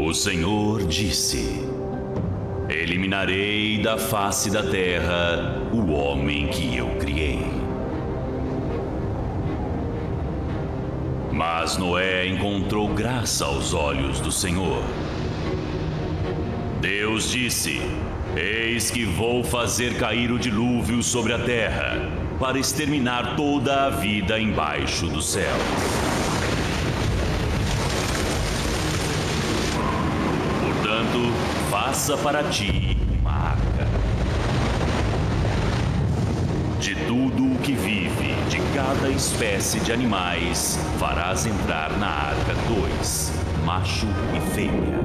O Senhor disse: eliminarei da face da terra o homem que eu criei. Mas Noé encontrou graça aos olhos do Senhor. Deus disse: eis que vou fazer cair o dilúvio sobre a terra, para exterminar toda a vida embaixo do céu. Portanto, faça para ti uma arca. De tudo o que vive, de cada espécie de animais, farás entrar na arca 2, macho e fêmea.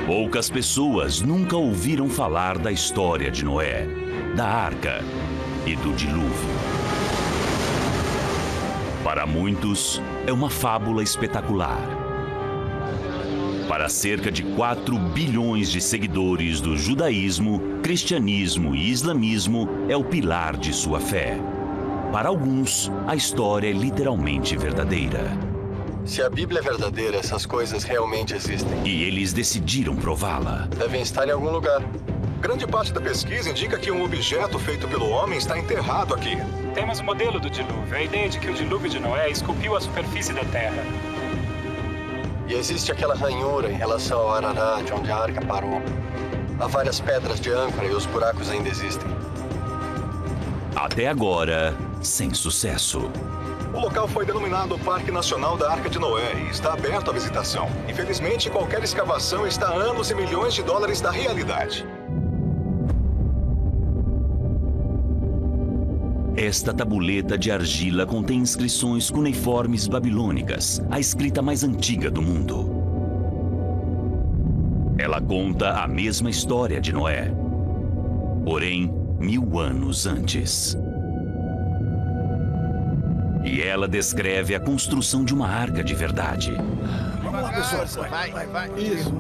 Poucas pessoas nunca ouviram falar da história de Noé, da arca e do dilúvio. Para muitos, é uma fábula espetacular. Para cerca de 4 bilhões de seguidores do judaísmo, cristianismo e islamismo, é o pilar de sua fé. Para alguns, a história é literalmente verdadeira. Se a Bíblia é verdadeira, essas coisas realmente existem. E eles decidiram prová-la. Devem estar em algum lugar. Grande parte da pesquisa indica que um objeto feito pelo homem está enterrado aqui. Temos o modelo do dilúvio, a ideia de que o dilúvio de Noé esculpiu a superfície da Terra. E existe aquela ranhura em relação ao Ararat, onde a arca parou. Há várias pedras de âncora e os buracos ainda existem. Até agora, sem sucesso. O local foi denominado Parque Nacional da Arca de Noé e está aberto à visitação. Infelizmente, qualquer escavação está a anos e milhões de dólares da realidade. Esta tabuleta de argila contém inscrições cuneiformes babilônicas, a escrita mais antiga do mundo. Ela conta a mesma história de Noé, porém 1000 anos antes. E ela descreve a construção de uma arca de verdade. Vamos lá, pessoal. Vai. Isso.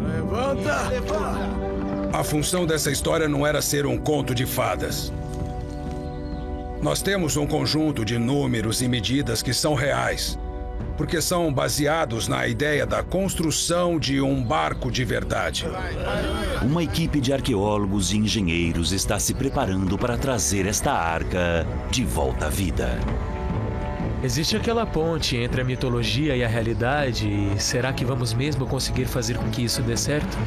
Levanta. A função dessa história não era ser um conto de fadas. Nós temos um conjunto de números e medidas que são reais, porque são baseados na ideia da construção de um barco de verdade. Uma equipe de arqueólogos e engenheiros está se preparando para trazer esta arca de volta à vida. Existe aquela ponte entre a mitologia e a realidade, e será que vamos mesmo conseguir fazer com que isso dê certo?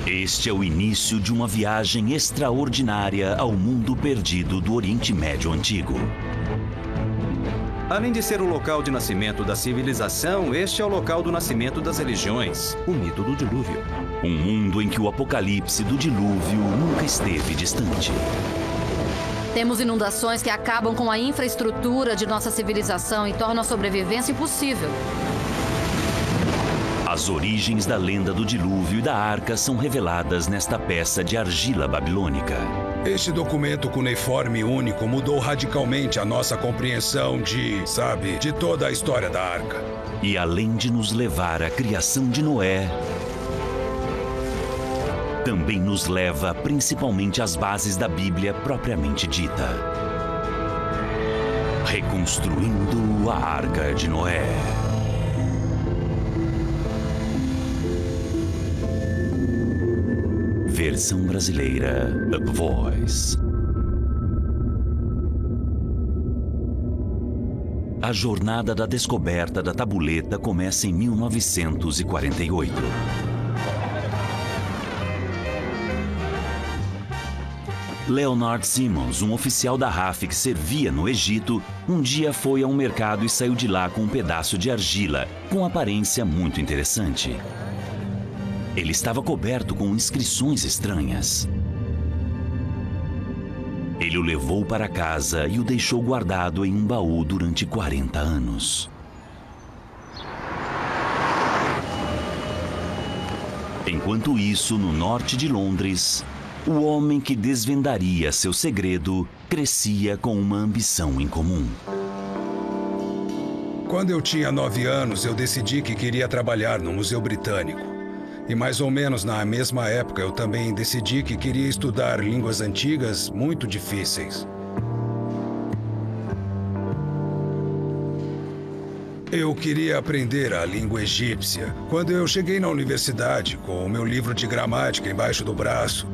Este é o início de uma viagem extraordinária ao mundo perdido do Oriente Médio Antigo. Além de ser o local de nascimento da civilização, este é o local do nascimento das religiões, o mito do dilúvio. Um mundo em que o apocalipse do dilúvio nunca esteve distante. Temos inundações que acabam com a infraestrutura de nossa civilização e tornam a sobrevivência impossível. As origens da lenda do dilúvio e da arca são reveladas nesta peça de argila babilônica. Este documento cuneiforme único mudou radicalmente a nossa compreensão de toda a história da arca. E além de nos levar à criação de Noé, também nos leva principalmente às bases da Bíblia propriamente dita. Reconstruindo a Arca de Noé. Versão brasileira Up Voice. A jornada da descoberta da tabuleta começa em 1948. Leonard Simmons, um oficial da RAF que servia no Egito, um dia foi a um mercado e saiu de lá com um pedaço de argila, com aparência muito interessante. Ele estava coberto com inscrições estranhas. Ele o levou para casa e o deixou guardado em um baú durante 40 anos. Enquanto isso, no norte de Londres, o homem que desvendaria seu segredo crescia com uma ambição incomum. Quando eu tinha 9 anos, eu decidi que queria trabalhar no Museu Britânico. E mais ou menos na mesma época, eu também decidi que queria estudar línguas antigas muito difíceis. Eu queria aprender a língua egípcia. Quando eu cheguei na universidade, com o meu livro de gramática embaixo do braço,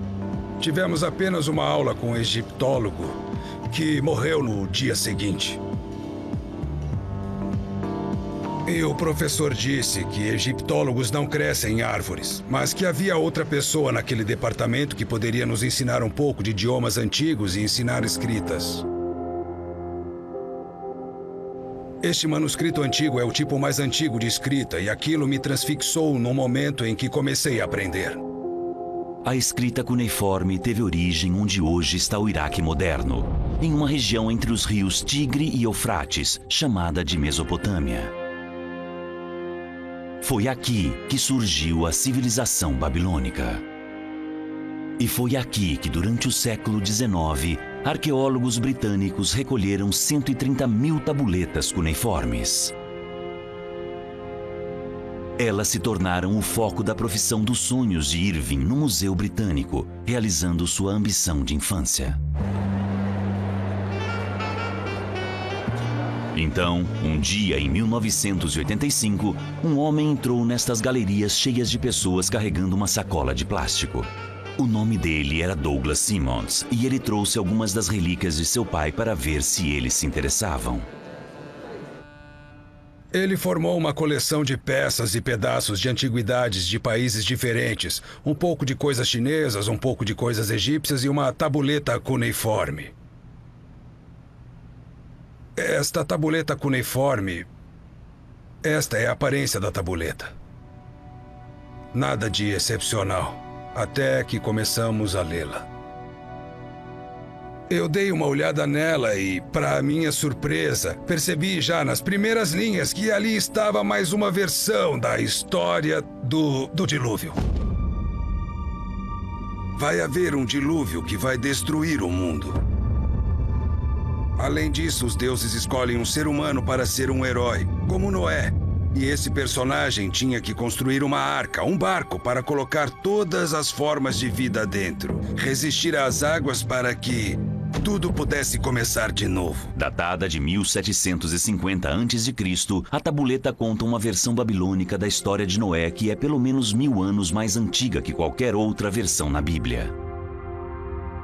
tivemos apenas uma aula com um egiptólogo que morreu no dia seguinte. E o professor disse que egiptólogos não crescem em árvores, mas que havia outra pessoa naquele departamento que poderia nos ensinar um pouco de idiomas antigos e ensinar escritas. Este manuscrito antigo é o tipo mais antigo de escrita e aquilo me transfixou no momento em que comecei a aprender. A escrita cuneiforme teve origem onde hoje está o Iraque moderno, em uma região entre os rios Tigre e Eufrates, chamada de Mesopotâmia. Foi aqui que surgiu a civilização babilônica. E foi aqui que, durante o século XIX, arqueólogos britânicos recolheram 130 mil tabuletas cuneiformes. Elas se tornaram o foco da profissão dos sonhos de Irving no Museu Britânico, realizando sua ambição de infância. Então, um dia em 1985, um homem entrou nestas galerias cheias de pessoas carregando uma sacola de plástico. O nome dele era Douglas Simmons e ele trouxe algumas das relíquias de seu pai para ver se eles se interessavam. Ele formou uma coleção de peças e pedaços de antiguidades de países diferentes, um pouco de coisas chinesas, um pouco de coisas egípcias e uma tabuleta cuneiforme. Esta tabuleta cuneiforme, esta é a aparência da tabuleta. Nada de excepcional. Até que começamos a lê-la. Eu dei uma olhada nela e, para minha surpresa, percebi já nas primeiras linhas que ali estava mais uma versão da história do dilúvio. Vai haver um dilúvio que vai destruir o mundo. Além disso, os deuses escolhem um ser humano para ser um herói, como Noé. E esse personagem tinha que construir uma arca, um barco, para colocar todas as formas de vida dentro. Resistir às águas para que tudo pudesse começar de novo. Datada de 1750 a.C., a tabuleta conta uma versão babilônica da história de Noé que é pelo menos 1000 anos mais antiga que qualquer outra versão na Bíblia.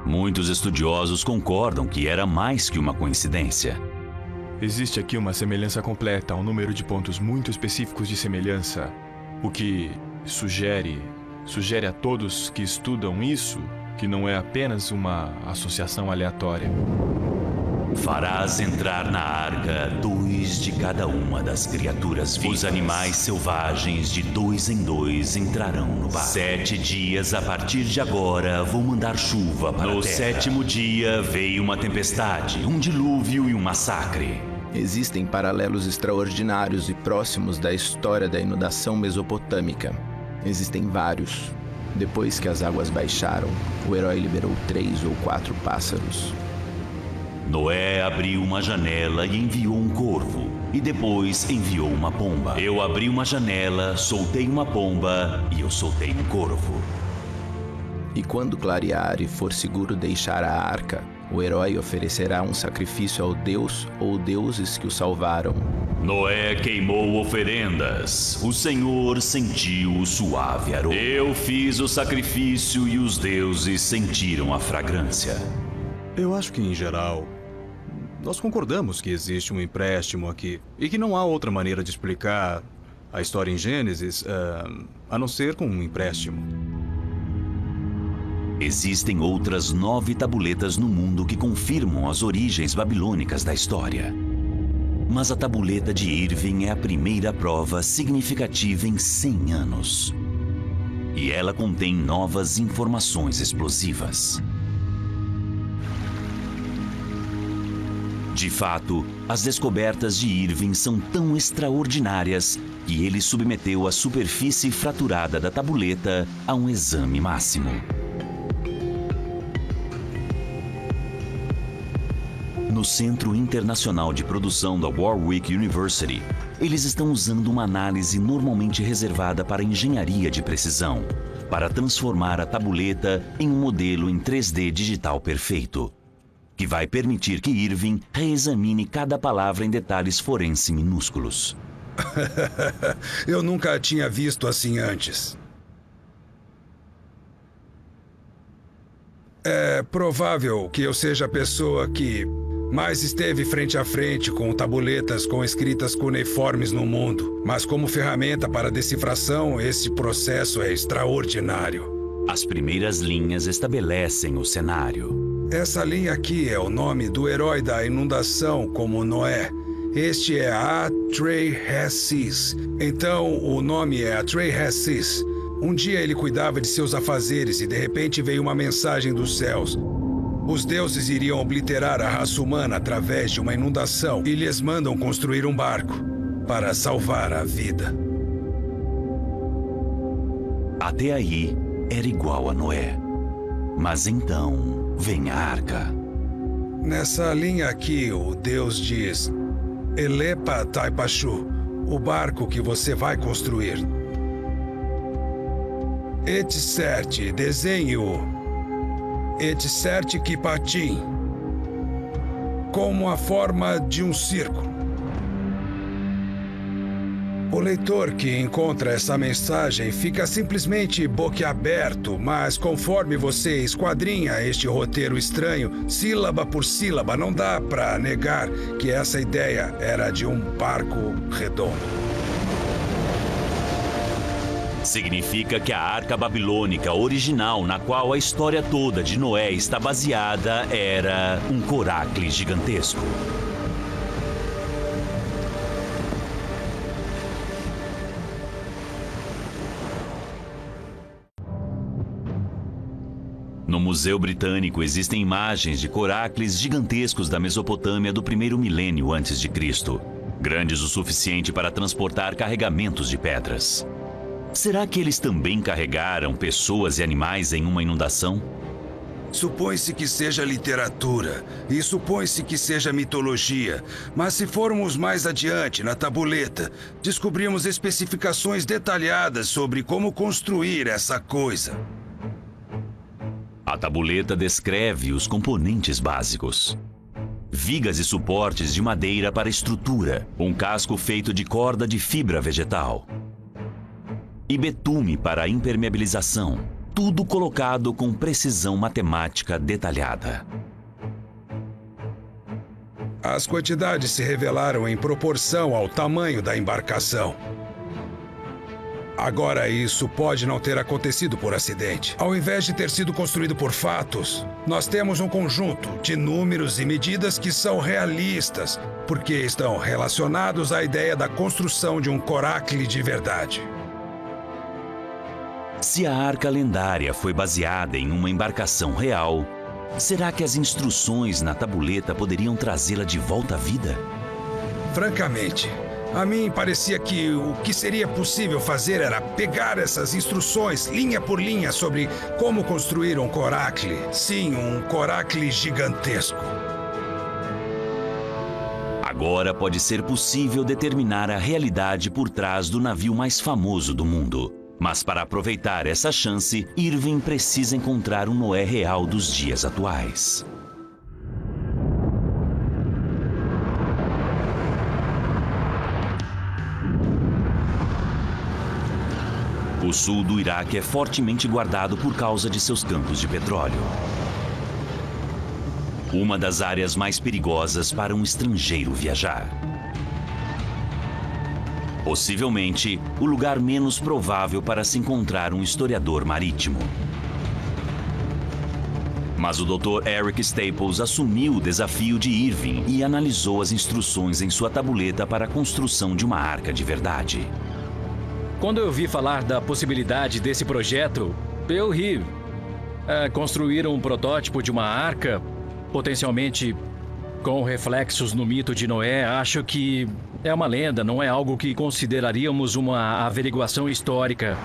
Muitos estudiosos concordam que era mais que uma coincidência. Existe aqui uma semelhança completa, um número de pontos muito específicos de semelhança, o que sugere a todos que estudam isso que não é apenas uma associação aleatória. Farás entrar na arca 2 de cada uma das criaturas vivas. Os animais selvagens de 2 em 2 entrarão no barco. 7 dias a partir de agora vou mandar chuva para a terra. No 7º dia veio uma tempestade, um dilúvio e um massacre. Existem paralelos extraordinários e próximos da história da inundação mesopotâmica. Existem vários. Depois que as águas baixaram, o herói liberou 3 ou 4 pássaros. Noé abriu uma janela e enviou um corvo, e depois enviou uma pomba. Eu abri uma janela, soltei uma pomba e eu soltei um corvo. E quando clarear e for seguro deixar a arca, o herói oferecerá um sacrifício ao deus ou deuses que o salvaram. Noé queimou oferendas. O Senhor sentiu o suave aroma. Eu fiz o sacrifício e os deuses sentiram a fragrância. Eu acho que, em geral, nós concordamos que existe um empréstimo aqui e que não há outra maneira de explicar a história em Gênesis a não ser com um empréstimo. Existem outras 9 tabuletas no mundo que confirmam as origens babilônicas da história. Mas a tabuleta de Irving é a primeira prova significativa em 100 anos. E ela contém novas informações explosivas. De fato, as descobertas de Irving são tão extraordinárias que ele submeteu a superfície fraturada da tabuleta a um exame máximo. No Centro Internacional de Produção da Warwick University, eles estão usando uma análise normalmente reservada para engenharia de precisão, para transformar a tabuleta em um modelo em 3D digital perfeito, que vai permitir que Irving reexamine cada palavra em detalhes forense minúsculos. Eu nunca a tinha visto assim antes. É provável que eu seja a pessoa que mais esteve frente a frente com tabuletas com escritas cuneiformes no mundo. Mas como ferramenta para decifração, esse processo é extraordinário. As primeiras linhas estabelecem o cenário. Essa linha aqui é o nome do herói da inundação, como Noé. Este é Atrahasis. Então, o nome é Atrahasis. Um dia ele cuidava de seus afazeres e de repente veio uma mensagem dos céus. Os deuses iriam obliterar a raça humana através de uma inundação e lhes mandam construir um barco para salvar a vida. Até aí, era igual a Noé. Mas então vem a arca. Nessa linha aqui, o Deus diz: Elepa Taipachu, o barco que você vai construir. Etsert, desenhe-o. Etsert Kipatim, como a forma de um círculo. O leitor que encontra essa mensagem fica simplesmente boquiaberto, mas conforme você esquadrinha este roteiro estranho, sílaba por sílaba, não dá para negar que essa ideia era de um barco redondo. Significa que a arca babilônica original, na qual a história toda de Noé está baseada, era um coracle gigantesco. No Museu Britânico existem imagens de coracles gigantescos da Mesopotâmia do primeiro milênio antes de Cristo, grandes o suficiente para transportar carregamentos de pedras. Será que eles também carregaram pessoas e animais em uma inundação? Supõe-se que seja literatura e supõe-se que seja mitologia, mas se formos mais adiante na tabuleta, descobrimos especificações detalhadas sobre como construir essa coisa. A tabuleta descreve os componentes básicos. Vigas e suportes de madeira para estrutura, um casco feito de corda de fibra vegetal e betume para impermeabilização, tudo colocado com precisão matemática detalhada. As quantidades se revelaram em proporção ao tamanho da embarcação. Agora, isso pode não ter acontecido por acidente. Ao invés de ter sido construído por fatos, nós temos um conjunto de números e medidas que são realistas, porque estão relacionados à ideia da construção de um coracle de verdade. Se a arca lendária foi baseada em uma embarcação real, será que as instruções na tabuleta poderiam trazê-la de volta à vida? Francamente, a mim parecia que o que seria possível fazer era pegar essas instruções, linha por linha, sobre como construir um coracle. Sim, um coracle gigantesco. Agora pode ser possível determinar a realidade por trás do navio mais famoso do mundo. Mas para aproveitar essa chance, Irving precisa encontrar um Noé real dos dias atuais. O sul do Iraque é fortemente guardado por causa de seus campos de petróleo. Uma das áreas mais perigosas para um estrangeiro viajar. Possivelmente, o lugar menos provável para se encontrar um historiador marítimo. Mas o Dr. Eric Staples assumiu o desafio de Irving e analisou as instruções em sua tabuleta para a construção de uma arca de verdade. Quando eu vi falar da possibilidade desse projeto, eu ri. Construir um protótipo de uma arca, potencialmente com reflexos no mito de Noé, acho que é uma lenda, não é algo que consideraríamos uma averiguação histórica.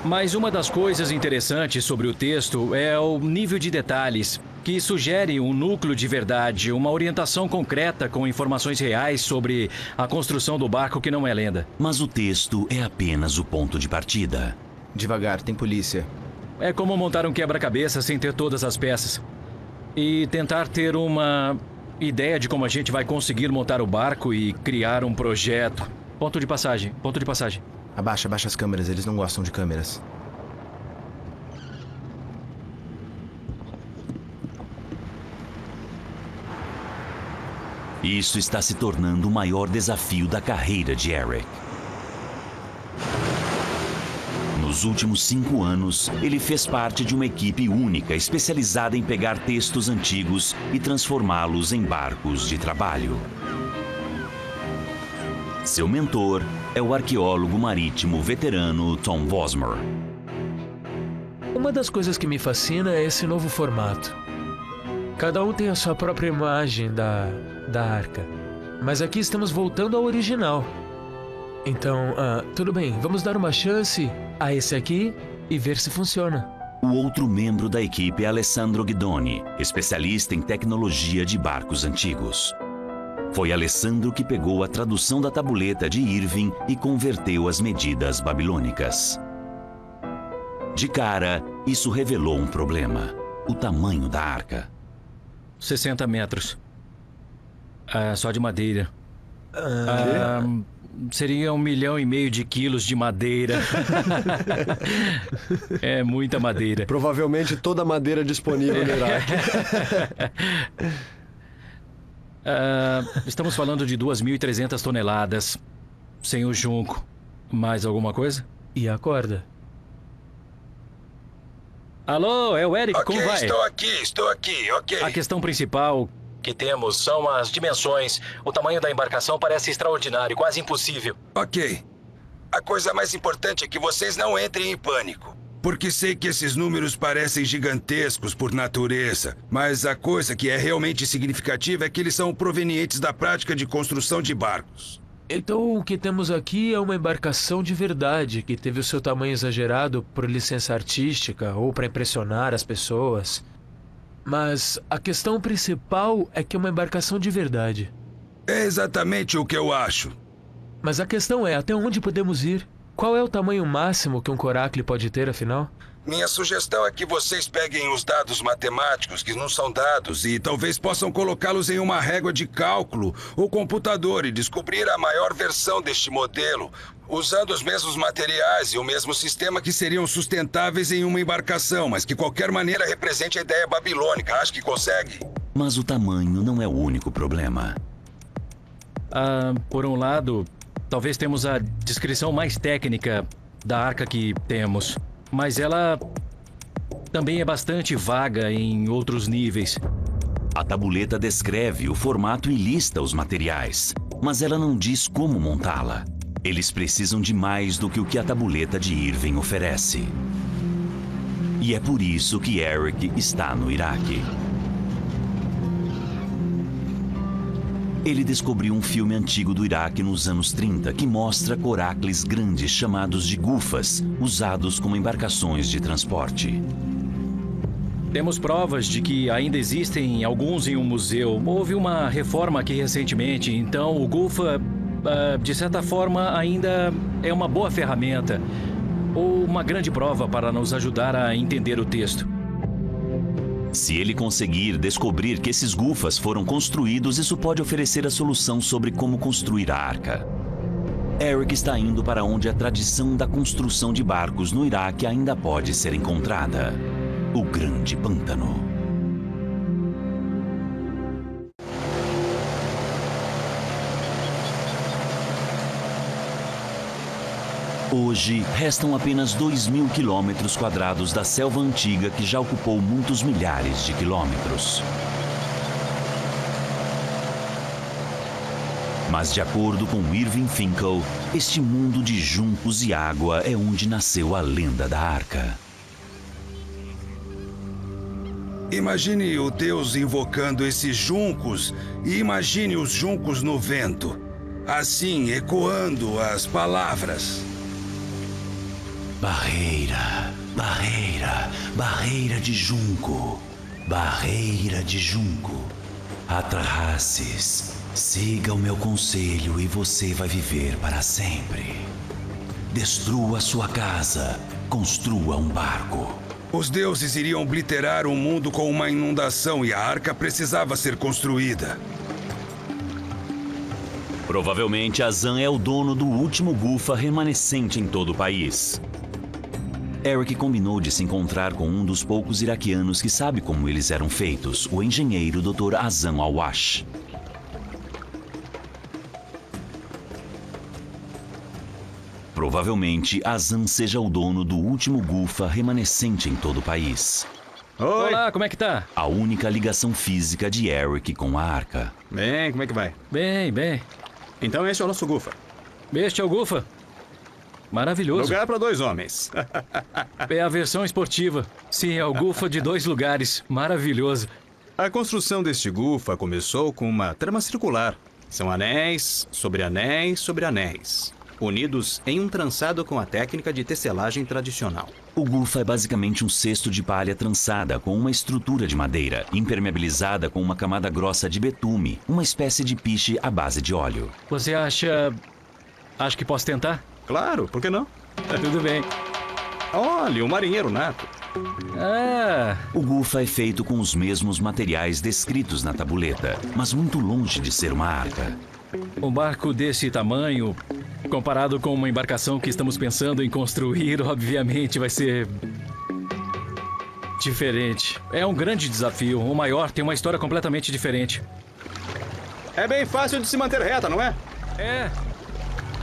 Mas uma das coisas interessantes sobre o texto é o nível de detalhes, que sugere um núcleo de verdade, uma orientação concreta com informações reais sobre a construção do barco que não é lenda. Mas o texto é apenas o ponto de partida. Devagar, tem polícia. É como montar um quebra-cabeça sem ter todas as peças. E tentar ter uma ideia de como a gente vai conseguir montar o barco e criar um projeto. Ponto de passagem, ponto de passagem. Abaixa as câmeras, eles não gostam de câmeras. Isso está se tornando o maior desafio da carreira de Eric. Nos últimos 5 anos, ele fez parte de uma equipe única especializada em pegar textos antigos e transformá-los em barcos de trabalho. Seu mentor é o arqueólogo marítimo veterano Tom Vosmer. Uma das coisas que me fascina é esse novo formato. Cada um tem a sua própria imagem da arca, mas aqui estamos voltando ao original. Então, tudo bem, vamos dar uma chance a esse aqui e ver se funciona. O outro membro da equipe é Alessandro Guidoni, especialista em tecnologia de barcos antigos. Foi Alessandro que pegou a tradução da tabuleta de Irving e converteu as medidas babilônicas. De cara, isso revelou um problema: o tamanho da arca. 60 metros. Só de madeira. Seria 1,5 milhão de quilos de madeira. É muita madeira. Provavelmente toda a madeira disponível no Iraque. Estamos falando de 2.300 toneladas. Sem o junco. Mais alguma coisa? E a corda? Alô, é o Eric, como vai? Estou aqui, ok. A questão principal que temos são as dimensões. O tamanho da embarcação parece extraordinário, quase impossível. Ok. A coisa mais importante é que vocês não entrem em pânico. Porque sei que esses números parecem gigantescos por natureza, mas a coisa que é realmente significativa é que eles são provenientes da prática de construção de barcos. Então o que temos aqui é uma embarcação de verdade, que teve o seu tamanho exagerado por licença artística ou para impressionar as pessoas. Mas a questão principal é que é uma embarcação de verdade. É exatamente o que eu acho. Mas a questão é, até onde podemos ir? Qual é o tamanho máximo que um coracle pode ter, afinal? Minha sugestão é que vocês peguem os dados matemáticos, que não são dados, e talvez possam colocá-los em uma régua de cálculo ou computador e descobrir a maior versão deste modelo, usando os mesmos materiais e o mesmo sistema que seriam sustentáveis em uma embarcação, mas que de qualquer maneira represente a ideia babilônica. Acho que consegue. Mas o tamanho não é o único problema. Por um lado, talvez temos a descrição mais técnica da arca que temos. Mas ela também é bastante vaga em outros níveis. A tabuleta descreve o formato e lista os materiais, mas ela não diz como montá-la. Eles precisam de mais do que o que a tabuleta de Irving oferece. E é por isso que Eric está no Iraque. Ele descobriu um filme antigo do Iraque nos anos 30 que mostra coracles grandes chamados de gufas, usados como embarcações de transporte. Temos provas de que ainda existem alguns em um museu. Houve uma reforma aqui recentemente, então o gufa, de certa forma, ainda é uma boa ferramenta. Ou uma grande prova para nos ajudar a entender o texto. Se ele conseguir descobrir que esses gufas foram construídos, isso pode oferecer a solução sobre como construir a arca. Eric está indo para onde a tradição da construção de barcos no Iraque ainda pode ser encontrada: o Grande Pântano. Hoje, restam apenas 2.000 quilômetros quadrados da selva antiga que já ocupou muitos milhares de quilômetros. Mas, de acordo com Irving Finkel, este mundo de juncos e água é onde nasceu a lenda da arca. Imagine o Deus invocando esses juncos e imagine os juncos no vento, assim ecoando as palavras. Barreira, barreira, barreira de junco, barreira de junco. Atrahasis, siga o meu conselho e você vai viver para sempre. Destrua sua casa, construa um barco. Os deuses iriam obliterar o mundo com uma inundação e a arca precisava ser construída. Provavelmente Azan é o dono do último Gufa remanescente em todo o país. Eric combinou de se encontrar com um dos poucos iraquianos que sabe como eles eram feitos, o engenheiro Dr. Azan Al-Wash. Provavelmente Azan seja o dono do último Gufa remanescente em todo o país. Oi. Olá, como é que tá? A única ligação física de Eric com a arca. Bem, como é que vai? Bem, bem. Então este é o nosso Gufa. Este é o Gufa. Maravilhoso. Lugar para 2 homens. É a versão esportiva. Sim, é o Gufa de 2 lugares. Maravilhoso. A construção deste Gufa começou com uma trama circular. São anéis, sobre anéis, sobre anéis, unidos em um trançado com a técnica de tecelagem tradicional. O Gufa é basicamente um cesto de palha trançada com uma estrutura de madeira, impermeabilizada com uma camada grossa de betume, uma espécie de piche à base de óleo. Você acha que posso tentar? Claro, por que não? Tudo bem. Olha, um marinheiro nato. O Gufa é feito com os mesmos materiais descritos na tabuleta, mas muito longe de ser uma arca. Um barco desse tamanho, comparado com uma embarcação que estamos pensando em construir, obviamente vai ser diferente. É um grande desafio. O maior tem uma história completamente diferente. É bem fácil de se manter reta, não é? É.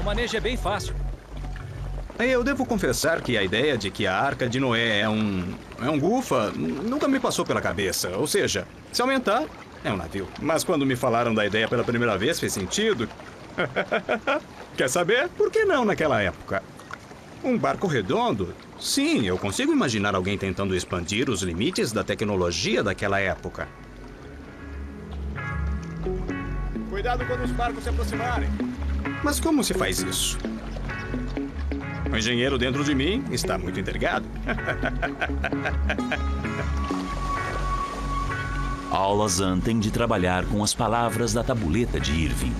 O manejo é bem fácil. Eu devo confessar que a ideia de que a Arca de Noé é um Gufa nunca me passou pela cabeça. Ou seja, se aumentar, é um navio. Mas quando me falaram da ideia pela primeira vez, fez sentido. Quer saber? Por que não naquela época? Um barco redondo? Sim, eu consigo imaginar alguém tentando expandir os limites da tecnologia daquela época. Cuidado quando os barcos se aproximarem. Mas como se faz isso? O engenheiro dentro de mim está muito intrigado. Al-Azan tem de trabalhar com as palavras da tabuleta de Irving.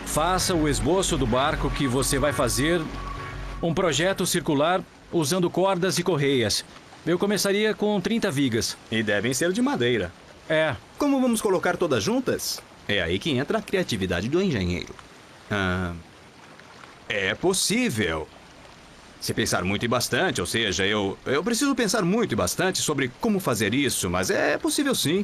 Faça o esboço do barco que você vai fazer um projeto circular usando cordas e correias. Eu começaria com 30 vigas. E devem ser de madeira. É. Como vamos colocar todas juntas? É aí que entra a criatividade do engenheiro. É possível. Se pensar muito e bastante, ou seja, eu preciso pensar muito e bastante sobre como fazer isso, mas é possível sim.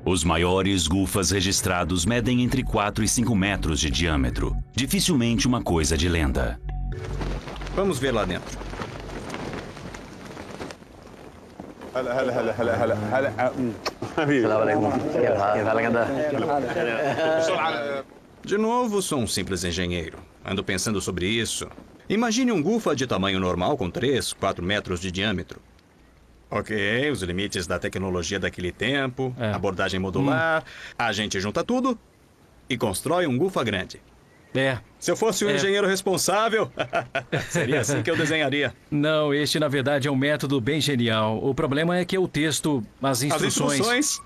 Os maiores Gufas registrados medem entre 4 e 5 metros de diâmetro. Dificilmente uma coisa de lenda. Vamos ver lá dentro. De novo, sou um simples engenheiro. Ando pensando sobre isso. Imagine um Gufa de tamanho normal com 3, 4 metros de diâmetro. Ok, os limites da tecnologia daquele tempo, abordagem modular, a gente junta tudo e constrói um Gufa grande. Se eu fosse o engenheiro responsável, seria assim que eu desenharia. Não, este na verdade é um método bem genial. O problema é que o texto, as instruções... As instruções?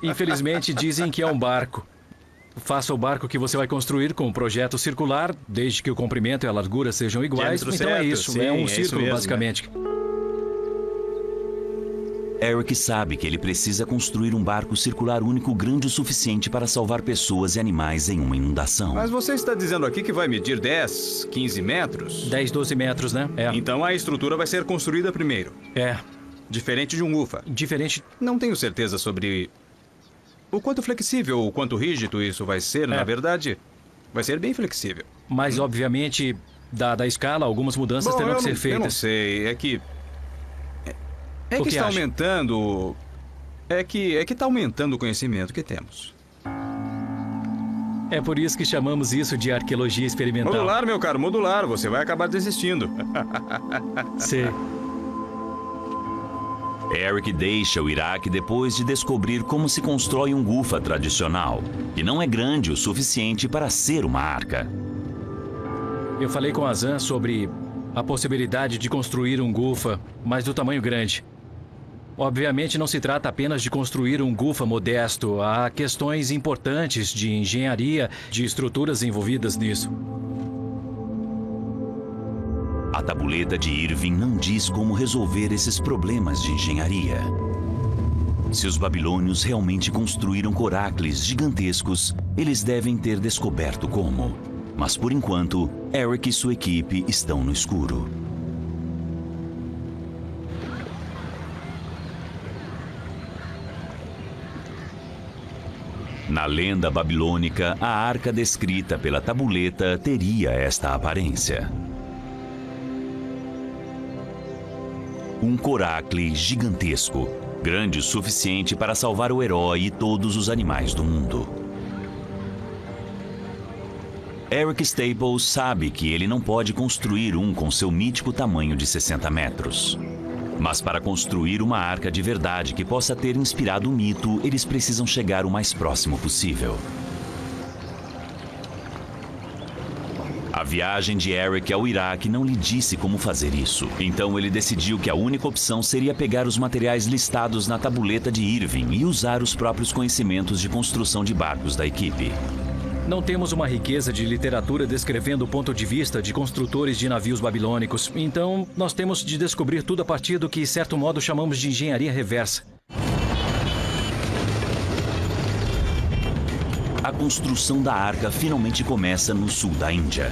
Infelizmente dizem que é um barco. Faça o barco que você vai construir com um projeto circular, desde que o comprimento e a largura sejam iguais. Diâmetro então certo, é isso, sim, é um isso círculo mesmo, basicamente. Eric sabe que ele precisa construir um barco circular único grande o suficiente para salvar pessoas e animais em uma inundação. Mas você está dizendo aqui que vai medir 10, 15 metros? 10, 12 metros, né? Então a estrutura vai ser construída primeiro. Diferente de um Gufa. Diferente. Não tenho certeza sobre o quanto flexível ou quanto rígido isso vai ser. Na verdade, vai ser bem flexível. Mas, obviamente, dada a escala, algumas mudanças terão que ser feitas. Eu não sei, é que está aumentando. É que está aumentando o conhecimento que temos. É por isso que chamamos isso de arqueologia experimental. Modular, meu caro, modular. Você vai acabar desistindo. Sim. Eric deixa o Iraque depois de descobrir como se constrói um Gufa tradicional, que não é grande o suficiente para ser uma arca. Eu falei com Azan sobre a possibilidade de construir um Gufa, mas do tamanho grande. Obviamente não se trata apenas de construir um Gufa modesto. Há questões importantes de engenharia, de estruturas envolvidas nisso. A tabuleta de Irving não diz como resolver esses problemas de engenharia. Se os babilônios realmente construíram corácles gigantescos, eles devem ter descoberto como. Mas por enquanto, Eric e sua equipe estão no escuro. Na lenda babilônica, a arca descrita pela tabuleta teria esta aparência. Um coracle gigantesco, grande o suficiente para salvar o herói e todos os animais do mundo. Eric Staples sabe que ele não pode construir um com seu mítico tamanho de 60 metros. Mas para construir uma arca de verdade que possa ter inspirado o mito, eles precisam chegar o mais próximo possível. A viagem de Eric ao Iraque não lhe disse como fazer isso. Então ele decidiu que a única opção seria pegar os materiais listados na tabuleta de Irving e usar os próprios conhecimentos de construção de barcos da equipe. Não temos uma riqueza de literatura descrevendo o ponto de vista de construtores de navios babilônicos. Então, nós temos de descobrir tudo a partir do que, de certo modo, chamamos de engenharia reversa. A construção da arca finalmente começa no sul da Índia.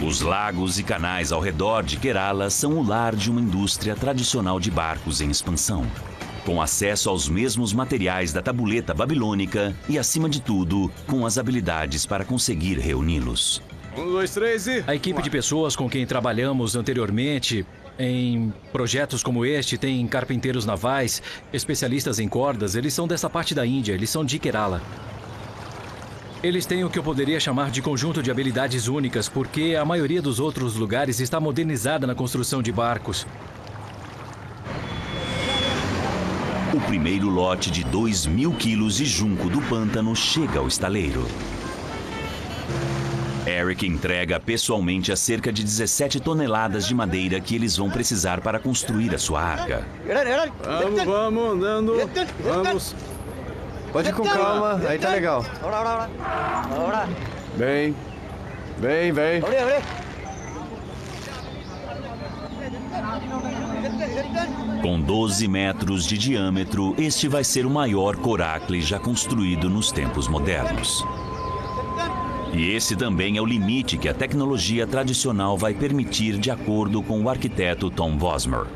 Os lagos e canais ao redor de Kerala são o lar de uma indústria tradicional de barcos em expansão, com acesso aos mesmos materiais da tabuleta babilônica e, acima de tudo, com as habilidades para conseguir reuni-los. 1, 2, 3 e... A equipe de pessoas com quem trabalhamos anteriormente em projetos como este tem carpinteiros navais, especialistas em cordas. Eles são dessa parte da Índia, eles são de Kerala. Eles têm o que eu poderia chamar de conjunto de habilidades únicas, porque a maioria dos outros lugares está modernizada na construção de barcos. O primeiro lote de 2.000 quilos de junco do pântano chega ao estaleiro. Eric entrega pessoalmente as cerca de 17 toneladas de madeira que eles vão precisar para construir a sua arca. Vamos, andando. Vamos. Pode ir com calma, aí tá legal. Vem. Com 12 metros de diâmetro, este vai ser o maior coracle já construído nos tempos modernos. E esse também é o limite que a tecnologia tradicional vai permitir, de acordo com o arquiteto Tom Bosmer.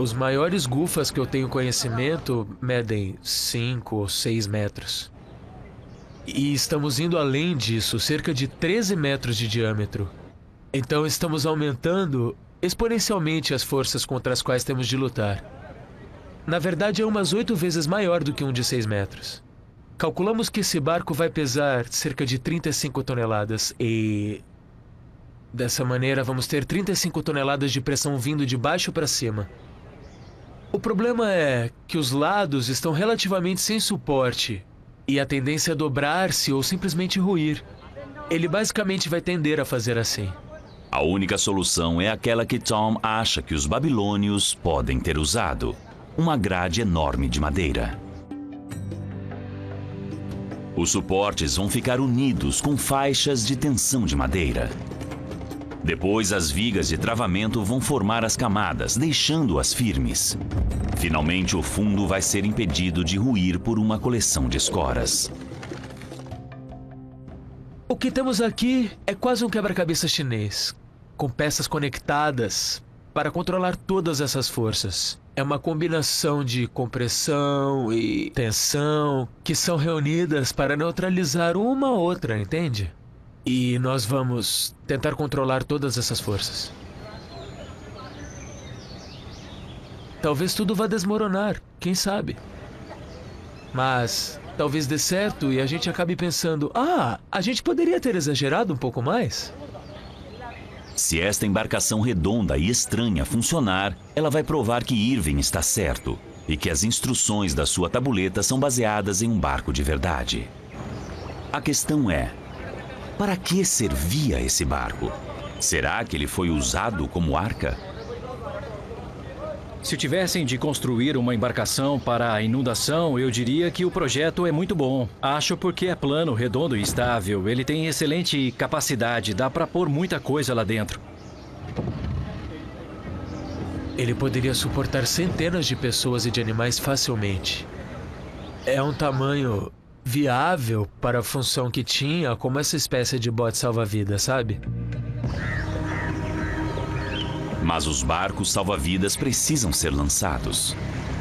Os maiores gufas que eu tenho conhecimento medem 5 ou 6 metros. E estamos indo além disso, cerca de 13 metros de diâmetro. Então estamos aumentando exponencialmente as forças contra as quais temos de lutar. Na verdade, é umas 8 vezes maior do que um de 6 metros. Calculamos que esse barco vai pesar cerca de 35 toneladas e... dessa maneira, vamos ter 35 toneladas de pressão vindo de baixo para cima. O problema é que os lados estão relativamente sem suporte e a tendência é dobrar-se ou simplesmente ruir. Ele basicamente vai tender a fazer assim. A única solução é aquela que Tom acha que os babilônios podem ter usado: uma grade enorme de madeira. Os suportes vão ficar unidos com faixas de tensão de madeira. Depois, as vigas de travamento vão formar as camadas, deixando-as firmes. Finalmente, o fundo vai ser impedido de ruir por uma coleção de escoras. O que temos aqui é quase um quebra-cabeça chinês, com peças conectadas para controlar todas essas forças. É uma combinação de compressão e tensão que são reunidas para neutralizar uma outra, entende? E nós vamos tentar controlar todas essas forças. Talvez tudo vá desmoronar, quem sabe? Mas talvez dê certo e a gente acabe pensando: a gente poderia ter exagerado um pouco mais? Se esta embarcação redonda e estranha funcionar, ela vai provar que Irving está certo e que as instruções da sua tabuleta são baseadas em um barco de verdade. A questão é: para que servia esse barco? Será que ele foi usado como arca? Se tivessem de construir uma embarcação para a inundação, eu diria que o projeto é muito bom. Acho porque é plano, redondo e estável. Ele tem excelente capacidade, dá para pôr muita coisa lá dentro. Ele poderia suportar centenas de pessoas e de animais facilmente. É um tamanho viável para a função que tinha, como essa espécie de bote salva-vidas, sabe? Mas os barcos salva-vidas precisam ser lançados.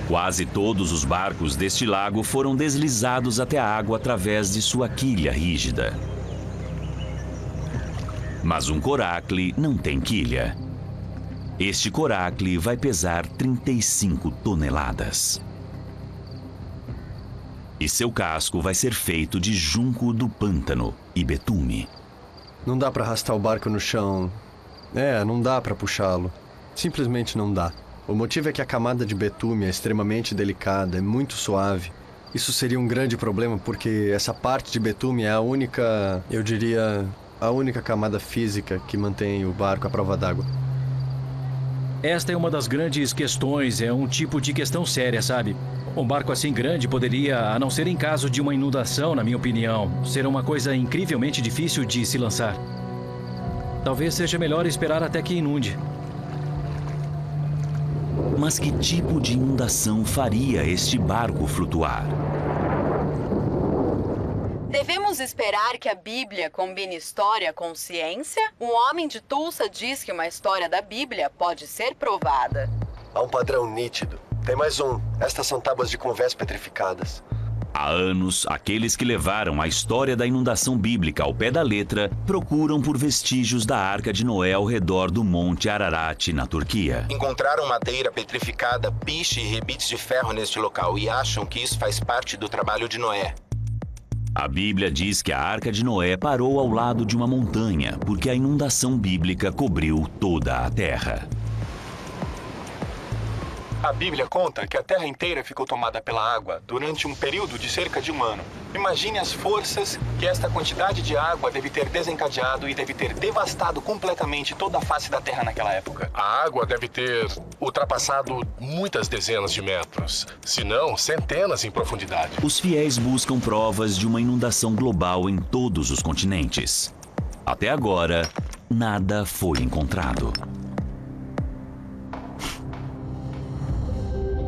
Quase todos os barcos deste lago foram deslizados até a água através de sua quilha rígida. Mas um coracle não tem quilha. Este coracle vai pesar 35 toneladas. E seu casco vai ser feito de junco do pântano e betume. Não dá para arrastar o barco no chão. Não dá para puxá-lo. Simplesmente não dá. O motivo é que a camada de betume é extremamente delicada, é muito suave. Isso seria um grande problema porque essa parte de betume é a única, eu diria, a única camada física que mantém o barco à prova d'água. Esta é uma das grandes questões, é um tipo de questão séria, sabe? Um barco assim grande poderia, a não ser em caso de uma inundação, na minha opinião, ser uma coisa incrivelmente difícil de se lançar. Talvez seja melhor esperar até que inunde. Mas que tipo de inundação faria este barco flutuar? Devemos esperar que a Bíblia combine história com ciência? Um homem de Tulsa diz que uma história da Bíblia pode ser provada. Há um padrão nítido. Tem mais um. Estas são tábuas de convés petrificadas. Há anos, aqueles que levaram a história da inundação bíblica ao pé da letra procuram por vestígios da Arca de Noé ao redor do Monte Ararat, na Turquia. Encontraram madeira petrificada, piche e rebites de ferro neste local e acham que isso faz parte do trabalho de Noé. A Bíblia diz que a Arca de Noé parou ao lado de uma montanha porque a inundação bíblica cobriu toda a terra. A Bíblia conta que a terra inteira ficou tomada pela água durante um período de cerca de um ano. Imagine as forças que esta quantidade de água deve ter desencadeado e deve ter devastado completamente toda a face da terra naquela época. A água deve ter ultrapassado muitas dezenas de metros, se não centenas em profundidade. Os fiéis buscam provas de uma inundação global em todos os continentes. Até agora, nada foi encontrado.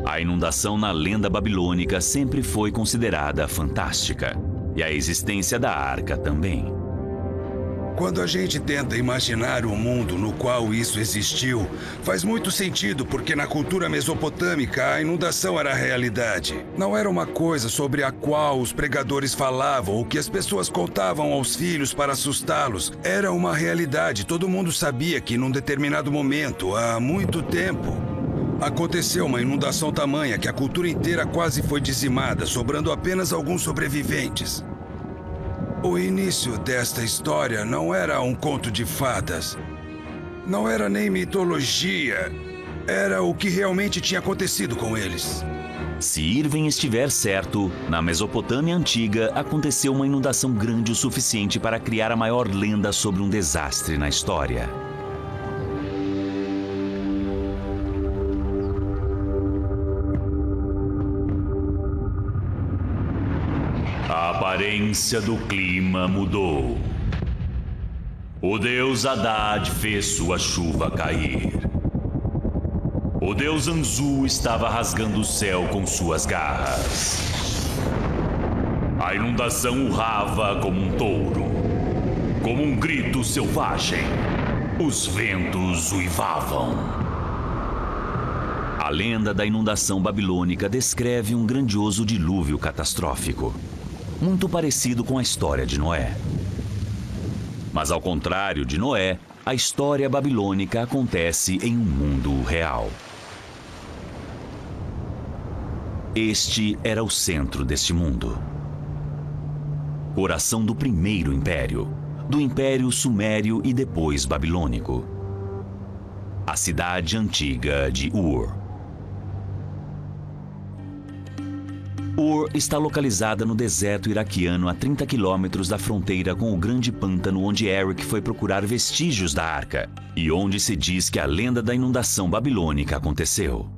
A inundação na lenda babilônica sempre foi considerada fantástica. E a existência da arca também. Quando a gente tenta imaginar um mundo no qual isso existiu, faz muito sentido porque na cultura mesopotâmica a inundação era a realidade. Não era uma coisa sobre a qual os pregadores falavam ou que as pessoas contavam aos filhos para assustá-los. Era uma realidade. Todo mundo sabia que num determinado momento, há muito tempo, aconteceu uma inundação tamanha que a cultura inteira quase foi dizimada, sobrando apenas alguns sobreviventes. O início desta história não era um conto de fadas. Não era nem mitologia. Era o que realmente tinha acontecido com eles. Se Irving estiver certo, na Mesopotâmia antiga aconteceu uma inundação grande o suficiente para criar a maior lenda sobre um desastre na história. A aparência do clima mudou. O deus Haddad fez sua chuva cair. O deus Anzu estava rasgando o céu com suas garras. A inundação urrava como um touro, como um grito selvagem. Os ventos uivavam. A lenda da inundação babilônica descreve um grandioso dilúvio catastrófico, muito parecido com a história de Noé. Mas ao contrário de Noé, a história babilônica acontece em um mundo real. Este era o centro deste mundo. Coração do primeiro império, do Império Sumério e depois Babilônico. A cidade antiga de Ur. Ur está localizada no deserto iraquiano a 30 quilômetros da fronteira com o grande pântano onde Eric foi procurar vestígios da arca e onde se diz que a lenda da inundação babilônica aconteceu.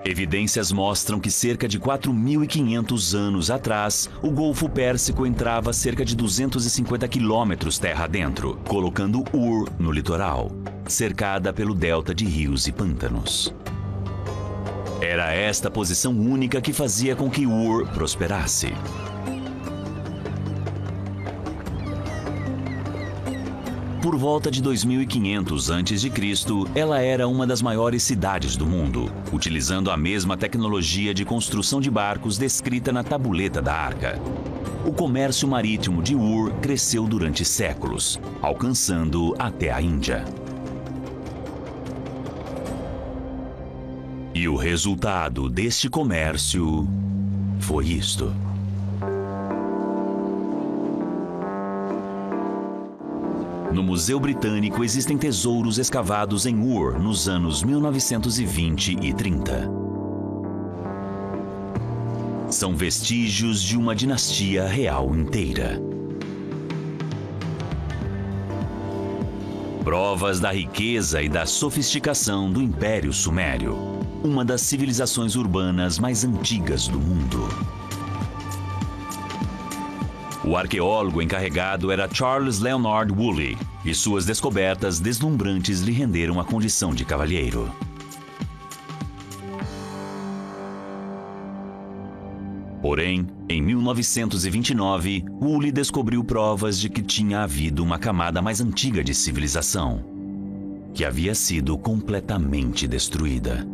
Evidências mostram que cerca de 4.500 anos atrás, o Golfo Pérsico entrava cerca de 250 quilômetros terra adentro, colocando Ur no litoral, cercada pelo delta de rios e pântanos. Era esta posição única que fazia com que Ur prosperasse. Por volta de 2500 a.C., ela era uma das maiores cidades do mundo, utilizando a mesma tecnologia de construção de barcos descrita na tabuleta da Arca. O comércio marítimo de Ur cresceu durante séculos, alcançando até a Índia. E o resultado deste comércio foi isto. No Museu Britânico existem tesouros escavados em Ur nos anos 1920 e 30. São vestígios de uma dinastia real inteira. Provas da riqueza e da sofisticação do Império Sumério, uma das civilizações urbanas mais antigas do mundo. O arqueólogo encarregado era Charles Leonard Woolley, e suas descobertas deslumbrantes lhe renderam a condição de cavalheiro. Porém, em 1929, Woolley descobriu provas de que tinha havido uma camada mais antiga de civilização, que havia sido completamente destruída.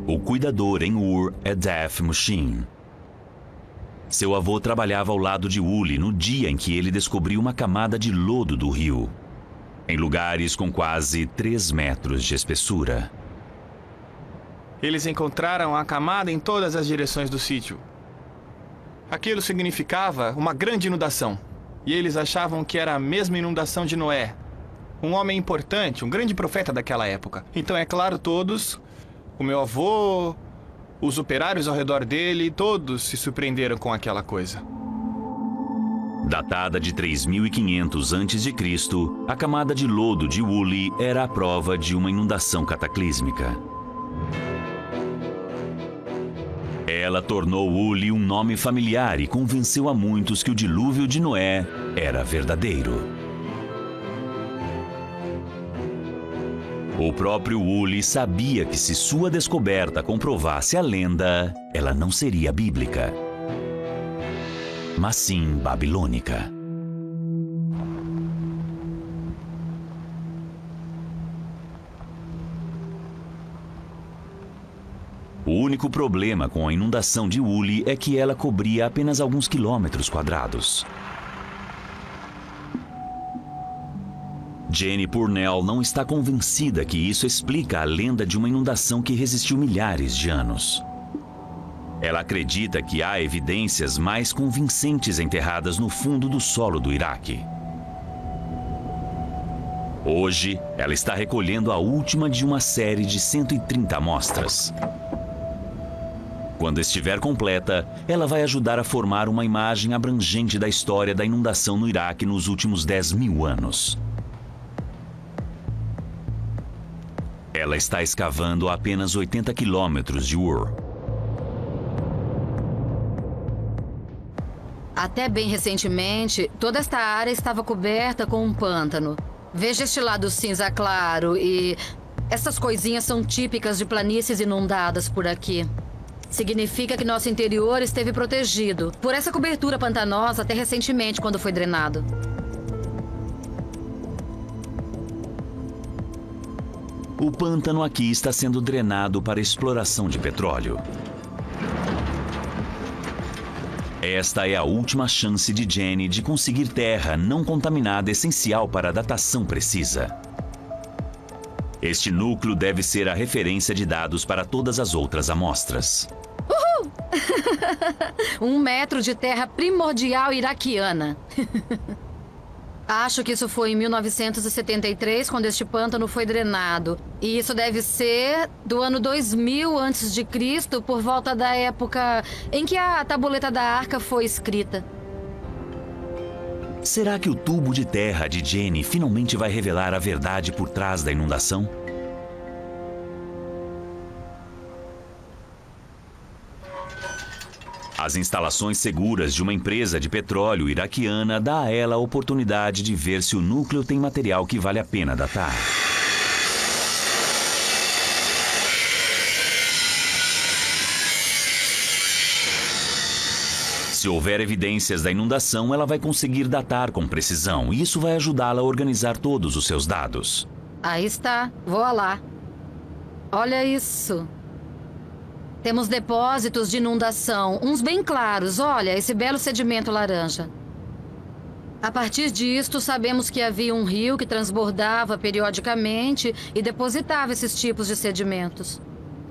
O cuidador em Ur é Daf Mushin. Seu avô trabalhava ao lado de Woolley no dia em que ele descobriu uma camada de lodo do rio, em lugares com quase 3 metros de espessura. Eles encontraram a camada em todas as direções do sítio. Aquilo significava uma grande inundação, e eles achavam que era a mesma inundação de Noé, um homem importante, um grande profeta daquela época. Então, é claro, todos... O meu avô, os operários ao redor dele, todos se surpreenderam com aquela coisa. Datada de 3500 a.C., a camada de lodo de Woolley era a prova de uma inundação cataclísmica. Ela tornou Woolley um nome familiar e convenceu a muitos que o dilúvio de Noé era verdadeiro. O próprio Woolley sabia que se sua descoberta comprovasse a lenda, ela não seria bíblica, mas sim babilônica. O único problema com a inundação de Woolley é que ela cobria apenas alguns quilômetros quadrados. Jenny Purnell não está convencida que isso explica a lenda de uma inundação que resistiu milhares de anos. Ela acredita que há evidências mais convincentes enterradas no fundo do solo do Iraque. Hoje, ela está recolhendo a última de uma série de 130 amostras. Quando estiver completa, ela vai ajudar a formar uma imagem abrangente da história da inundação no Iraque nos últimos 10.000 anos. Ela está escavando a apenas 80 quilômetros de Ur. Até bem recentemente, toda esta área estava coberta com um pântano. Veja este lado cinza claro e... essas coisinhas são típicas de planícies inundadas por aqui. Significa que nosso interior esteve protegido por essa cobertura pantanosa até recentemente, quando foi drenado. O pântano aqui está sendo drenado para exploração de petróleo. Esta é a última chance de Jenny de conseguir terra não contaminada essencial para a datação precisa. Este núcleo deve ser a referência de dados para todas as outras amostras. Uhul! 1 metro de terra primordial iraquiana. Acho que isso foi em 1973, quando este pântano foi drenado. E isso deve ser do ano 2000 a.C., por volta da época em que a tabuleta da Arca foi escrita. Será que o tubo de terra de Jenny finalmente vai revelar a verdade por trás da inundação? As instalações seguras de uma empresa de petróleo iraquiana dá a ela a oportunidade de ver se o núcleo tem material que vale a pena datar. Se houver evidências da inundação, ela vai conseguir datar com precisão, e isso vai ajudá-la a organizar todos os seus dados. Aí está. Voa lá. Olha isso. Temos depósitos de inundação, uns bem claros. Olha, esse belo sedimento laranja. A partir disto, sabemos que havia um rio que transbordava periodicamente e depositava esses tipos de sedimentos.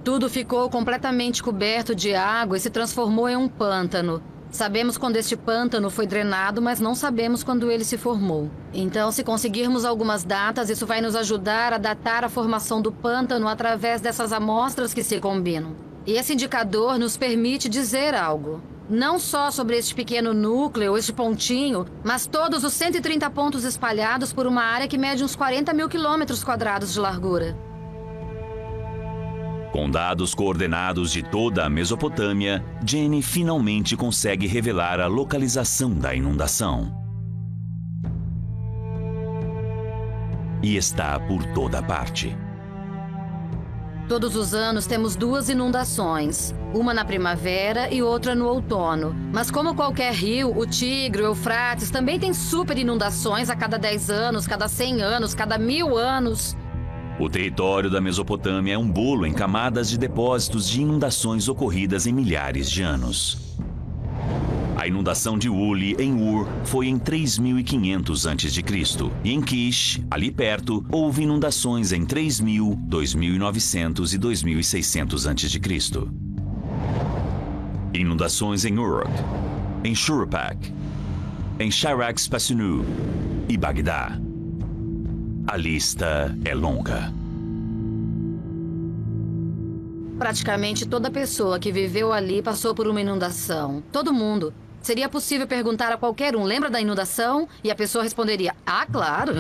Tudo ficou completamente coberto de água e se transformou em um pântano. Sabemos quando este pântano foi drenado, mas não sabemos quando ele se formou. Então, se conseguirmos algumas datas, isso vai nos ajudar a datar a formação do pântano através dessas amostras que se combinam. E esse indicador nos permite dizer algo. Não só sobre este pequeno núcleo, este pontinho, mas todos os 130 pontos espalhados por uma área que mede uns 40 mil quilômetros quadrados de largura. Com dados coordenados de toda a Mesopotâmia, Jenny finalmente consegue revelar a localização da inundação. E está por toda parte. Todos os anos temos 2 inundações, uma na primavera e outra no outono. Mas como qualquer rio, o Tigre, o Eufrates também tem super inundações a cada 10 anos, cada 100 anos, cada 1000 anos. O território da Mesopotâmia é um bolo em camadas de depósitos de inundações ocorridas em milhares de anos. A inundação de Uli, em Ur, foi em 3500 a.C. E em Kish, ali perto, houve inundações em 3000, 2900 e 2600 a.C. Inundações em Uruk, em Shuruppak, em Charax-Pasinu e Bagdá. A lista é longa. Praticamente toda pessoa que viveu ali passou por uma inundação. Todo mundo. Seria possível perguntar a qualquer um, lembra da inundação? E a pessoa responderia, ah, claro.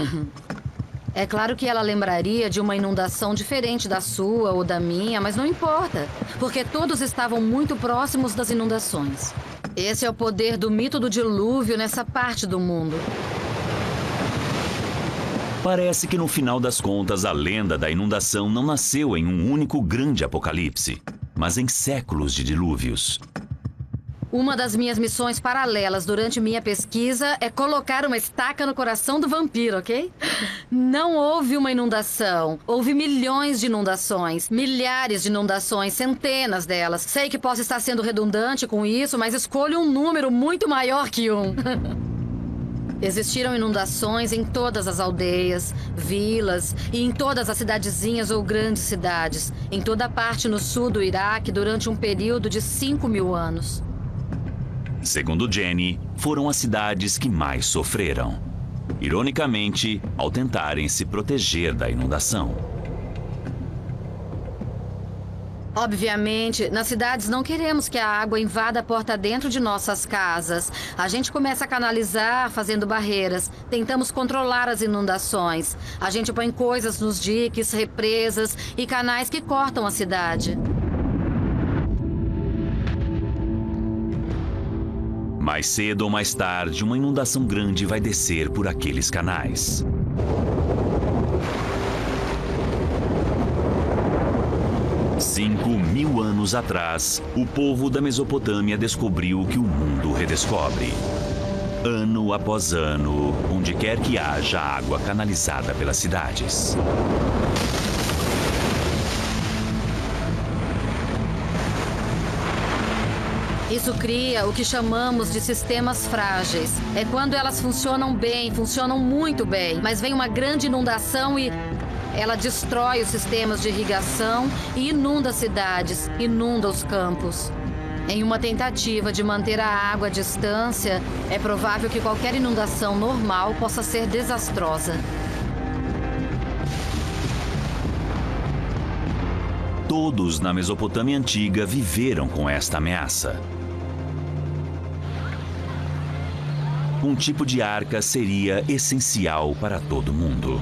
É claro que ela lembraria de uma inundação diferente da sua ou da minha, mas não importa, porque todos estavam muito próximos das inundações. Esse é o poder do mito do dilúvio nessa parte do mundo. Parece que no final das contas a lenda da inundação não nasceu em um único grande apocalipse, mas em séculos de dilúvios. Uma das minhas missões paralelas durante minha pesquisa é colocar uma estaca no coração do vampiro, ok? Não houve uma inundação. Houve milhões de inundações, milhares de inundações, centenas delas. Sei que posso estar sendo redundante com isso, mas escolho um número muito maior que 1. Existiram inundações em todas as aldeias, vilas e em todas as cidadezinhas ou grandes cidades, em toda a parte no sul do Iraque durante um período de 5.000 anos. Segundo Jenny, foram as cidades que mais sofreram. Ironicamente, ao tentarem se proteger da inundação. Obviamente, nas cidades não queremos que a água invada a porta dentro de nossas casas. A gente começa a canalizar, fazendo barreiras. Tentamos controlar as inundações. A gente põe coisas nos diques, represas e canais que cortam a cidade. Mais cedo ou mais tarde, uma inundação grande vai descer por aqueles canais. Cinco 5.000 anos atrás, o povo da Mesopotâmia descobriu o que o mundo redescobre. Ano após ano, onde quer que haja água canalizada pelas cidades. Isso cria o que chamamos de sistemas frágeis. É quando elas funcionam bem, funcionam muito bem, mas vem uma grande inundação e ela destrói os sistemas de irrigação e inunda cidades, inunda os campos. Em uma tentativa de manter a água à distância, é provável que qualquer inundação normal possa ser desastrosa. Todos na Mesopotâmia Antiga viveram com esta ameaça. um tipo de arca seria essencial para todo mundo.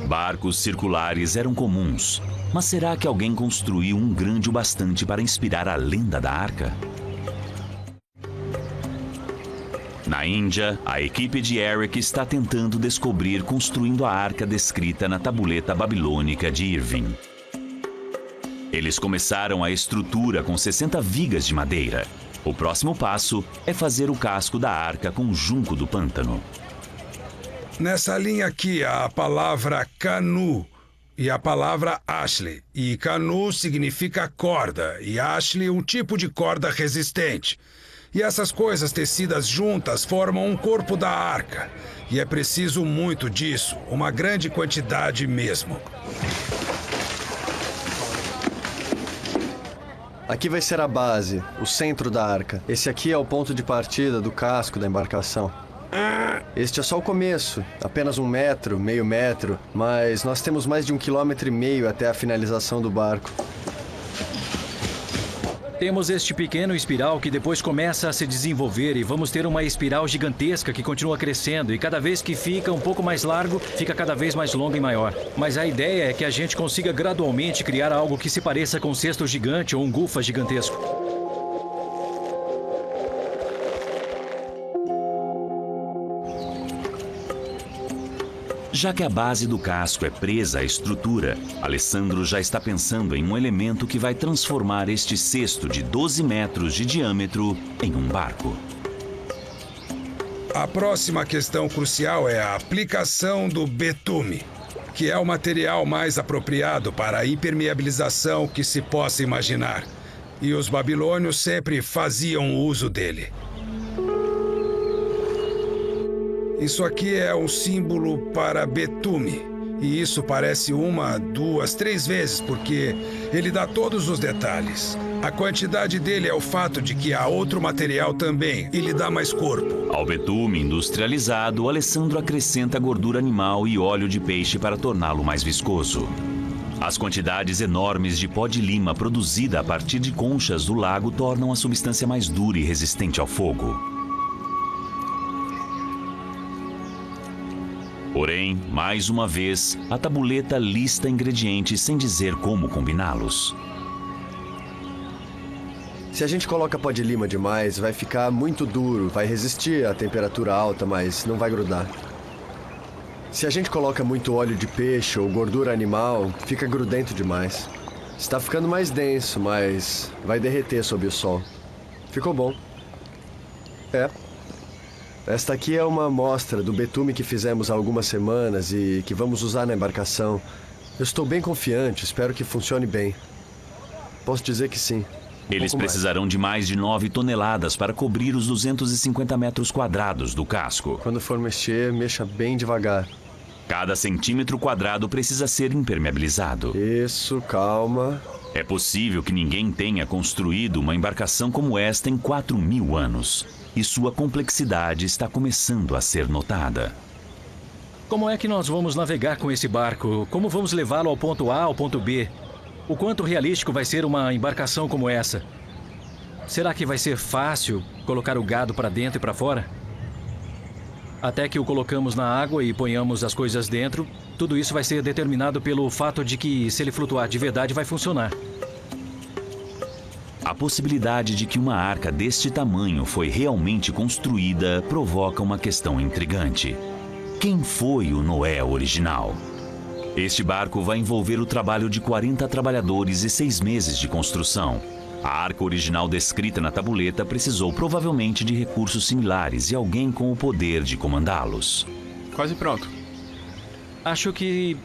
Barcos circulares eram comuns, mas será que alguém construiu um grande o bastante para inspirar a lenda da arca? Na Índia, a equipe de Eric está tentando descobrir construindo a arca descrita na tabuleta babilônica de Irving. Eles começaram a estrutura com 60 vigas de madeira. O próximo passo é fazer o casco da arca com junco do pântano. Nessa linha aqui há a palavra canu e a palavra ashley. E canu significa corda e ashley um tipo de corda resistente. E essas coisas tecidas juntas formam um corpo da arca. E é preciso muito disso, uma grande quantidade mesmo. Aqui vai ser a base, o centro da arca. Esse aqui é o ponto de partida do casco da embarcação. Este é só o começo, apenas 1 metro, meio metro, mas nós temos mais de 1,5 km até a finalização do barco. Temos este pequeno espiral que depois começa a se desenvolver e vamos ter uma espiral gigantesca que continua crescendo e cada vez que fica um pouco mais largo, fica cada vez mais longo e maior. Mas a ideia é que a gente consiga gradualmente criar algo que se pareça com um cesto gigante ou um gufa gigantesco. Já que a base do casco é presa à estrutura, Alessandro já está pensando em um elemento que vai transformar este cesto de 12 metros de diâmetro em um barco. A próxima questão crucial é a aplicação do betume, que é o material mais apropriado para a impermeabilização que se possa imaginar. E os babilônios sempre faziam uso dele. Isso aqui é um símbolo para betume. E isso parece 1, 2, 3 vezes, porque ele dá todos os detalhes. A quantidade dele é o fato de que há outro material também, e lhe dá mais corpo. Ao betume industrializado, Alessandro acrescenta gordura animal e óleo de peixe para torná-lo mais viscoso. As quantidades enormes de pó de lima produzida a partir de conchas do lago tornam a substância mais dura e resistente ao fogo. Porém, mais uma vez, a tabuleta lista ingredientes sem dizer como combiná-los. Se a gente coloca pó de lima demais, vai ficar muito duro, vai resistir à temperatura alta, mas não vai grudar. Se a gente coloca muito óleo de peixe ou gordura animal, fica grudento demais. Está ficando mais denso, mas vai derreter sob o sol. Ficou bom. Esta aqui é uma amostra do betume que fizemos há algumas semanas e que vamos usar na embarcação. Eu estou bem confiante, espero que funcione bem. Posso dizer que sim. Eles precisarão de mais de 9 toneladas para cobrir os 250 metros quadrados do casco. Quando for mexer, mexa bem devagar. Cada centímetro quadrado precisa ser impermeabilizado. Isso, calma. É possível que ninguém tenha construído uma embarcação como esta em 4.000 anos. E sua complexidade está começando a ser notada. Como é que nós vamos navegar com esse barco? Como vamos levá-lo ao ponto A, ao ponto B? O quanto realístico vai ser uma embarcação como essa? Será que vai ser fácil colocar o gado para dentro e para fora? Até que o colocamos na água e ponhamos as coisas dentro, tudo isso vai ser determinado pelo fato de que, se ele flutuar de verdade, vai funcionar. A possibilidade de que uma arca deste tamanho foi realmente construída provoca uma questão intrigante. Quem foi o Noé original? Este barco vai envolver o trabalho de 40 trabalhadores e 6 meses de construção. A arca original descrita na tabuleta precisou provavelmente de recursos similares e alguém com o poder de comandá-los. Quase pronto. Acho que,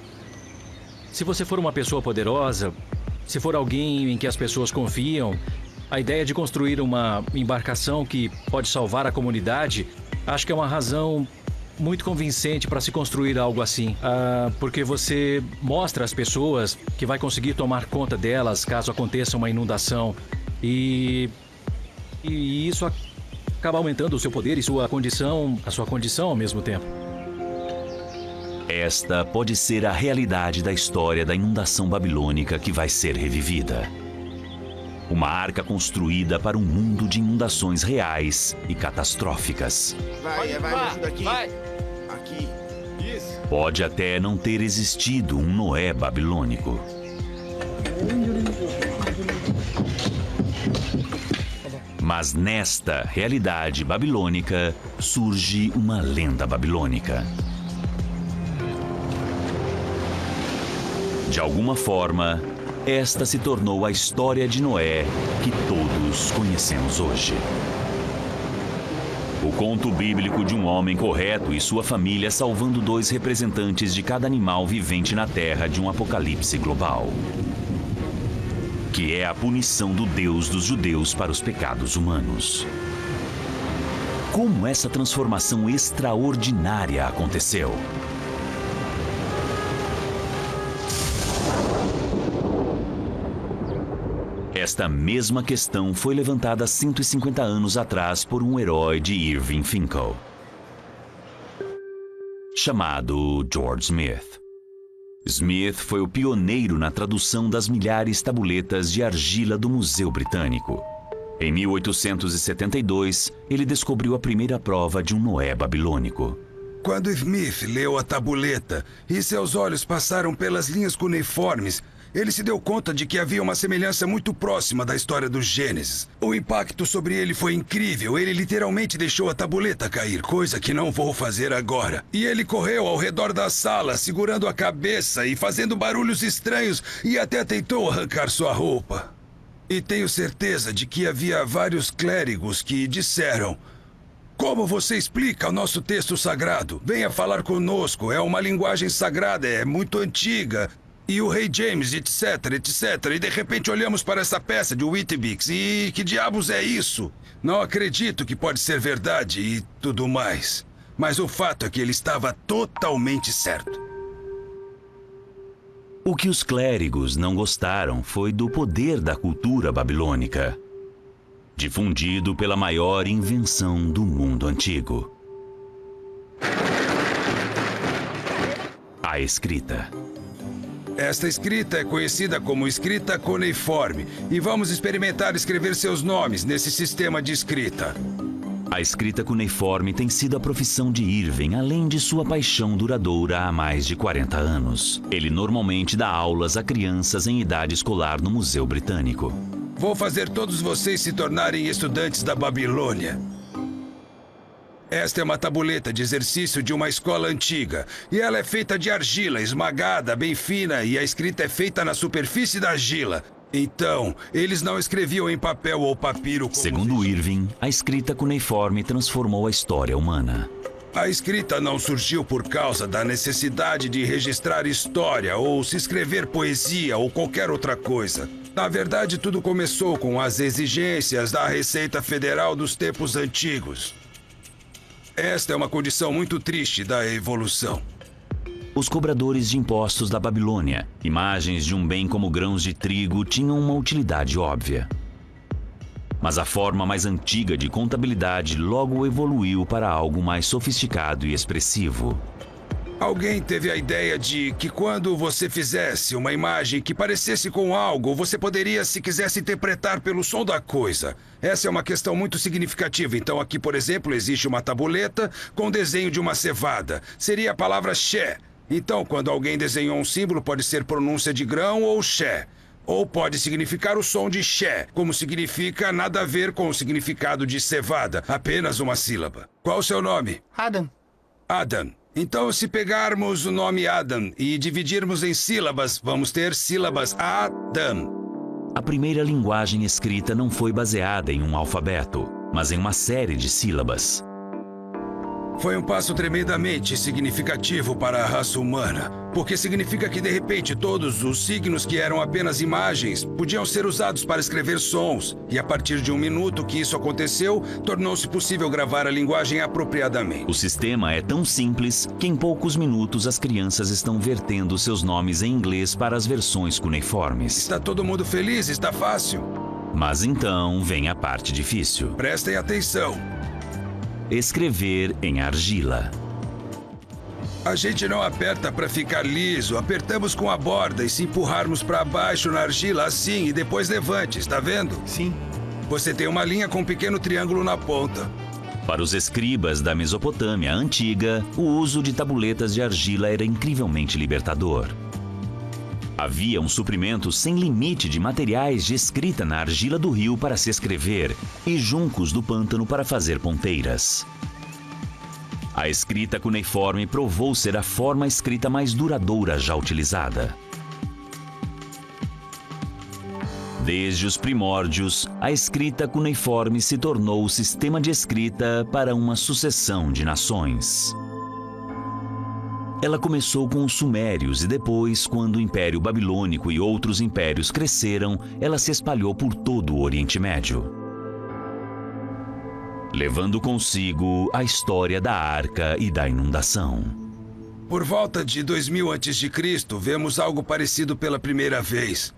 se você for uma pessoa poderosa, se for alguém em que as pessoas confiam, a ideia de construir uma embarcação que pode salvar a comunidade, acho que é uma razão muito convincente para se construir algo assim. Porque você mostra às pessoas que vai conseguir tomar conta delas caso aconteça uma inundação. E isso acaba aumentando o seu poder e a sua condição ao mesmo tempo. Esta pode ser a realidade da história da inundação babilônica que vai ser revivida. Uma arca construída para um mundo de inundações reais e catastróficas. Vai, ajuda aqui. Vai. Aqui. Isso. Pode até não ter existido um Noé babilônico. Mas nesta realidade babilônica surge uma lenda babilônica. De alguma forma, esta se tornou a história de Noé que todos conhecemos hoje. O conto bíblico de um homem correto e sua família salvando 2 representantes de cada animal vivente na Terra de um apocalipse global. Que é a punição do Deus dos judeus para os pecados humanos. Como essa transformação extraordinária aconteceu? Esta mesma questão foi levantada 150 anos atrás por um herói de Irving Finkel, chamado George Smith. Smith foi o pioneiro na tradução das milhares tabuletas de argila do Museu Britânico. Em 1872, ele descobriu a primeira prova de um Noé babilônico. Quando Smith leu a tabuleta e seus olhos passaram pelas linhas cuneiformes, ele se deu conta de que havia uma semelhança muito próxima da história do Gênesis. O impacto sobre ele foi incrível. Ele literalmente deixou a tabuleta cair, coisa que não vou fazer agora. E ele correu ao redor da sala, segurando a cabeça e fazendo barulhos estranhos, e até tentou arrancar sua roupa. E tenho certeza de que havia vários clérigos que disseram: "Como você explica o nosso texto sagrado? Venha falar conosco, é uma linguagem sagrada, é muito antiga." E o rei James, etc, etc. E de repente olhamos para essa peça de Whitbix e que diabos é isso? Não acredito que pode ser verdade e tudo mais. Mas o fato é que ele estava totalmente certo. O que os clérigos não gostaram foi do poder da cultura babilônica, difundido pela maior invenção do mundo antigo: a escrita. Esta escrita é conhecida como escrita cuneiforme e vamos experimentar escrever seus nomes nesse sistema de escrita. A escrita cuneiforme tem sido a profissão de Irving, além de sua paixão duradoura há mais de 40 anos. Ele normalmente dá aulas a crianças em idade escolar no Museu Britânico. Vou fazer todos vocês se tornarem estudantes da Babilônia. Esta é uma tabuleta de exercício de uma escola antiga. E ela é feita de argila, esmagada, bem fina, e a escrita é feita na superfície da argila. Então, eles não escreviam em papel ou papiro. Segundo Irving, a escrita cuneiforme transformou a história humana. A escrita não surgiu por causa da necessidade de registrar história ou se escrever poesia ou qualquer outra coisa. Na verdade, tudo começou com as exigências da Receita Federal dos tempos antigos. Esta é uma condição muito triste da evolução. Os cobradores de impostos da Babilônia, imagens de um bem como grãos de trigo, tinham uma utilidade óbvia. Mas a forma mais antiga de contabilidade logo evoluiu para algo mais sofisticado e expressivo. Alguém teve a ideia de que quando você fizesse uma imagem que parecesse com algo, você poderia, se quisesse, interpretar pelo som da coisa. Essa é uma questão muito significativa. Então aqui, por exemplo, existe uma tabuleta com desenho de uma cevada. Seria a palavra xé. Então, quando alguém desenhou um símbolo, pode ser pronúncia de grão ou xé. Ou pode significar o som de xé, como significa nada a ver com o significado de cevada, apenas uma sílaba. Qual o seu nome? Adam. Adam. Então, se pegarmos o nome Adam e dividirmos em sílabas, vamos ter sílabas Adam. A primeira linguagem escrita não foi baseada em um alfabeto, mas em uma série de sílabas. Foi um passo tremendamente significativo para a raça humana, porque significa que, de repente, todos os signos que eram apenas imagens podiam ser usados para escrever sons, e a partir de um minuto que isso aconteceu, tornou-se possível gravar a linguagem apropriadamente. O sistema é tão simples que em poucos minutos as crianças estão vertendo seus nomes em inglês para as versões cuneiformes. Está todo mundo feliz? Está fácil? Mas então vem a parte difícil. Prestem atenção. Escrever em argila. A gente não aperta para ficar liso, apertamos com a borda e se empurrarmos para baixo na argila assim e depois levante, está vendo? Sim. Você tem uma linha com um pequeno triângulo na ponta. Para os escribas da Mesopotâmia antiga, o uso de tabuletas de argila era incrivelmente libertador. Havia um suprimento sem limite de materiais de escrita na argila do rio para se escrever e juncos do pântano para fazer ponteiras. A escrita cuneiforme provou ser a forma escrita mais duradoura já utilizada. Desde os primórdios, a escrita cuneiforme se tornou o sistema de escrita para uma sucessão de nações. Ela começou com os sumérios e depois, quando o Império Babilônico e outros impérios cresceram, ela se espalhou por todo o Oriente Médio, levando consigo a história da Arca e da inundação. Por volta de 2000 a.C., vemos algo parecido pela primeira vez.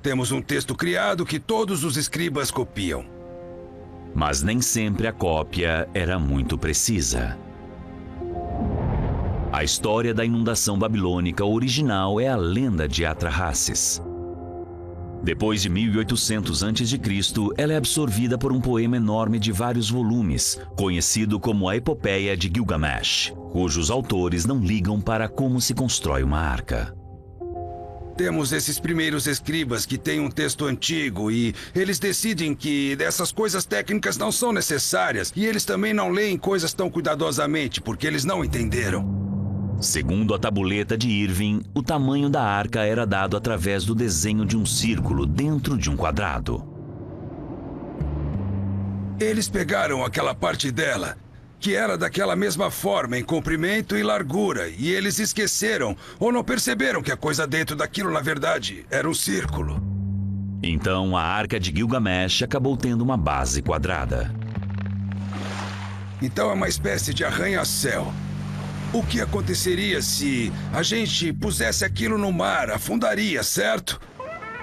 Temos um texto criado que todos os escribas copiam. Mas nem sempre a cópia era muito precisa. A história da inundação babilônica original é a lenda de Atrahasis. Depois de 1800 a.C., ela é absorvida por um poema enorme de vários volumes, conhecido como a Epopeia de Gilgamesh, cujos autores não ligam para como se constrói uma arca. Temos esses primeiros escribas que têm um texto antigo e eles decidem que essas coisas técnicas não são necessárias e eles também não leem coisas tão cuidadosamente porque eles não entenderam. Segundo a tabuleta de Irving, o tamanho da arca era dado através do desenho de um círculo dentro de um quadrado. Eles pegaram aquela parte dela, que era daquela mesma forma em comprimento e largura, e eles esqueceram ou não perceberam que a coisa dentro daquilo, na verdade, era um círculo. Então, a Arca de Gilgamesh acabou tendo uma base quadrada. Então é uma espécie de arranha-céu. O que aconteceria se a gente pusesse aquilo no mar? Afundaria, certo?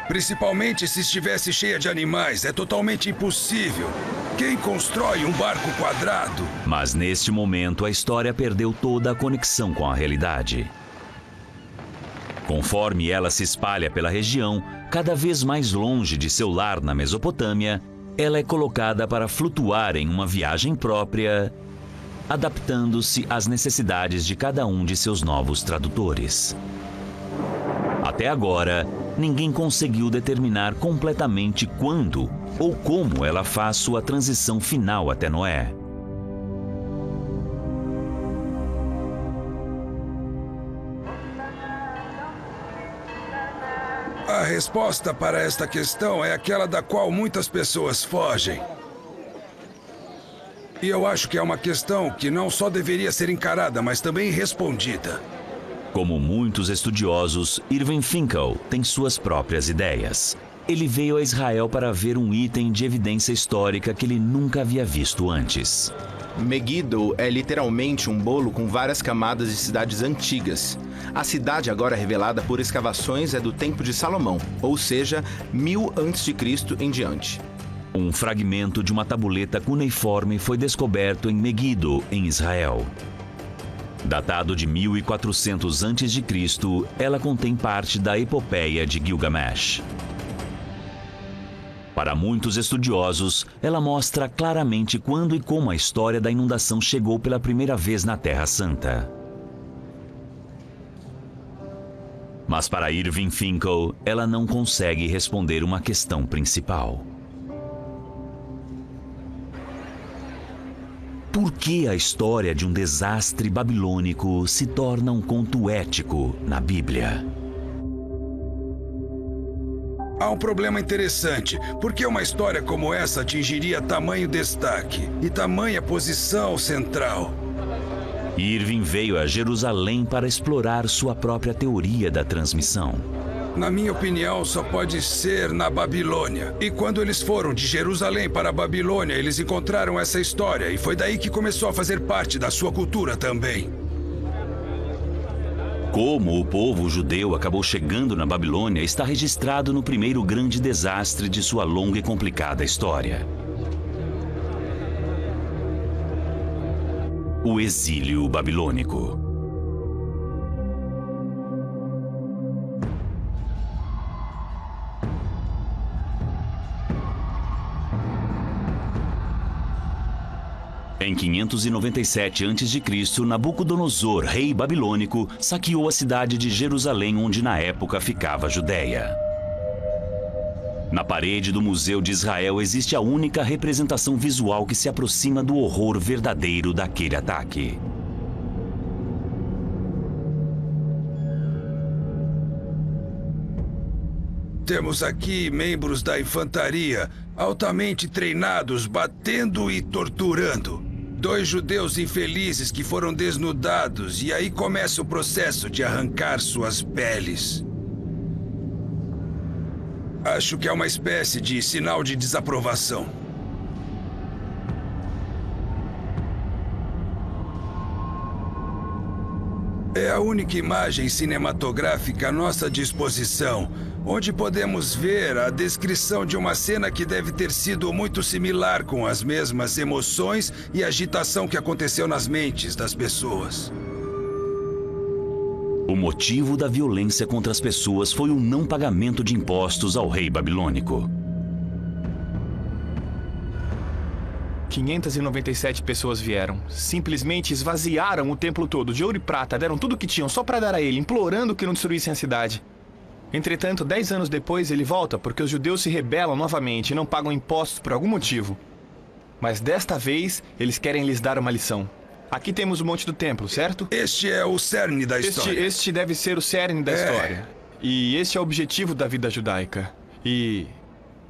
Principalmente se estivesse cheia de animais. É totalmente impossível. Quem constrói um barco quadrado? Mas neste momento a história perdeu toda a conexão com a realidade. Conforme ela se espalha pela região, cada vez mais longe de seu lar na Mesopotâmia, ela é colocada para flutuar em uma viagem própria, adaptando-se às necessidades de cada um de seus novos tradutores. Até agora, ninguém conseguiu determinar completamente quando ou como ela faz sua transição final até Noé. A resposta para esta questão é aquela da qual muitas pessoas fogem. E eu acho que é uma questão que não só deveria ser encarada, mas também respondida. Como muitos estudiosos, Irving Finkel tem suas próprias ideias. Ele veio a Israel para ver um item de evidência histórica que ele nunca havia visto antes. Megiddo é literalmente um bolo com várias camadas de cidades antigas. A cidade agora revelada por escavações é do tempo de Salomão, ou seja, 1000 a.C. em diante. Um fragmento de uma tabuleta cuneiforme foi descoberto em Megiddo, em Israel. Datado de 1400 a.C., ela contém parte da Epopeia de Gilgamesh. Para muitos estudiosos, ela mostra claramente quando e como a história da inundação chegou pela primeira vez na Terra Santa. Mas para Irving Finkel, ela não consegue responder uma questão principal. Por que a história de um desastre babilônico se torna um conto ético na Bíblia? Há um problema interessante. Por que uma história como essa atingiria tamanho destaque e tamanha posição central? Irving veio a Jerusalém para explorar sua própria teoria da transmissão. Na minha opinião, só pode ser na Babilônia. E quando eles foram de Jerusalém para a Babilônia, eles encontraram essa história e foi daí que começou a fazer parte da sua cultura também. Como o povo judeu acabou chegando na Babilônia está registrado no primeiro grande desastre de sua longa e complicada história. O exílio babilônico. Em 597 a.C., Nabucodonosor, rei babilônico, saqueou a cidade de Jerusalém, onde na época ficava a Judéia. Na parede do Museu de Israel existe a única representação visual que se aproxima do horror verdadeiro daquele ataque. Temos aqui membros da infantaria, altamente treinados, batendo e torturando. 2 judeus infelizes que foram desnudados, e aí começa o processo de arrancar suas peles. Acho que é uma espécie de sinal de desaprovação. É a única imagem cinematográfica à nossa disposição, onde podemos ver a descrição de uma cena que deve ter sido muito similar, com as mesmas emoções e agitação que aconteceu nas mentes das pessoas. O motivo da violência contra as pessoas foi o não pagamento de impostos ao rei babilônico. 597 pessoas vieram. Simplesmente esvaziaram o templo todo de ouro e prata, deram tudo o que tinham só para dar a ele, implorando que não destruíssem a cidade. Entretanto, 10 anos depois ele volta porque os judeus se rebelam novamente e não pagam impostos por algum motivo. Mas desta vez, eles querem lhes dar uma lição. Aqui temos o Monte do Templo, certo? Este é o cerne da história. Este deve ser o cerne da história. E este é o objetivo da vida judaica. E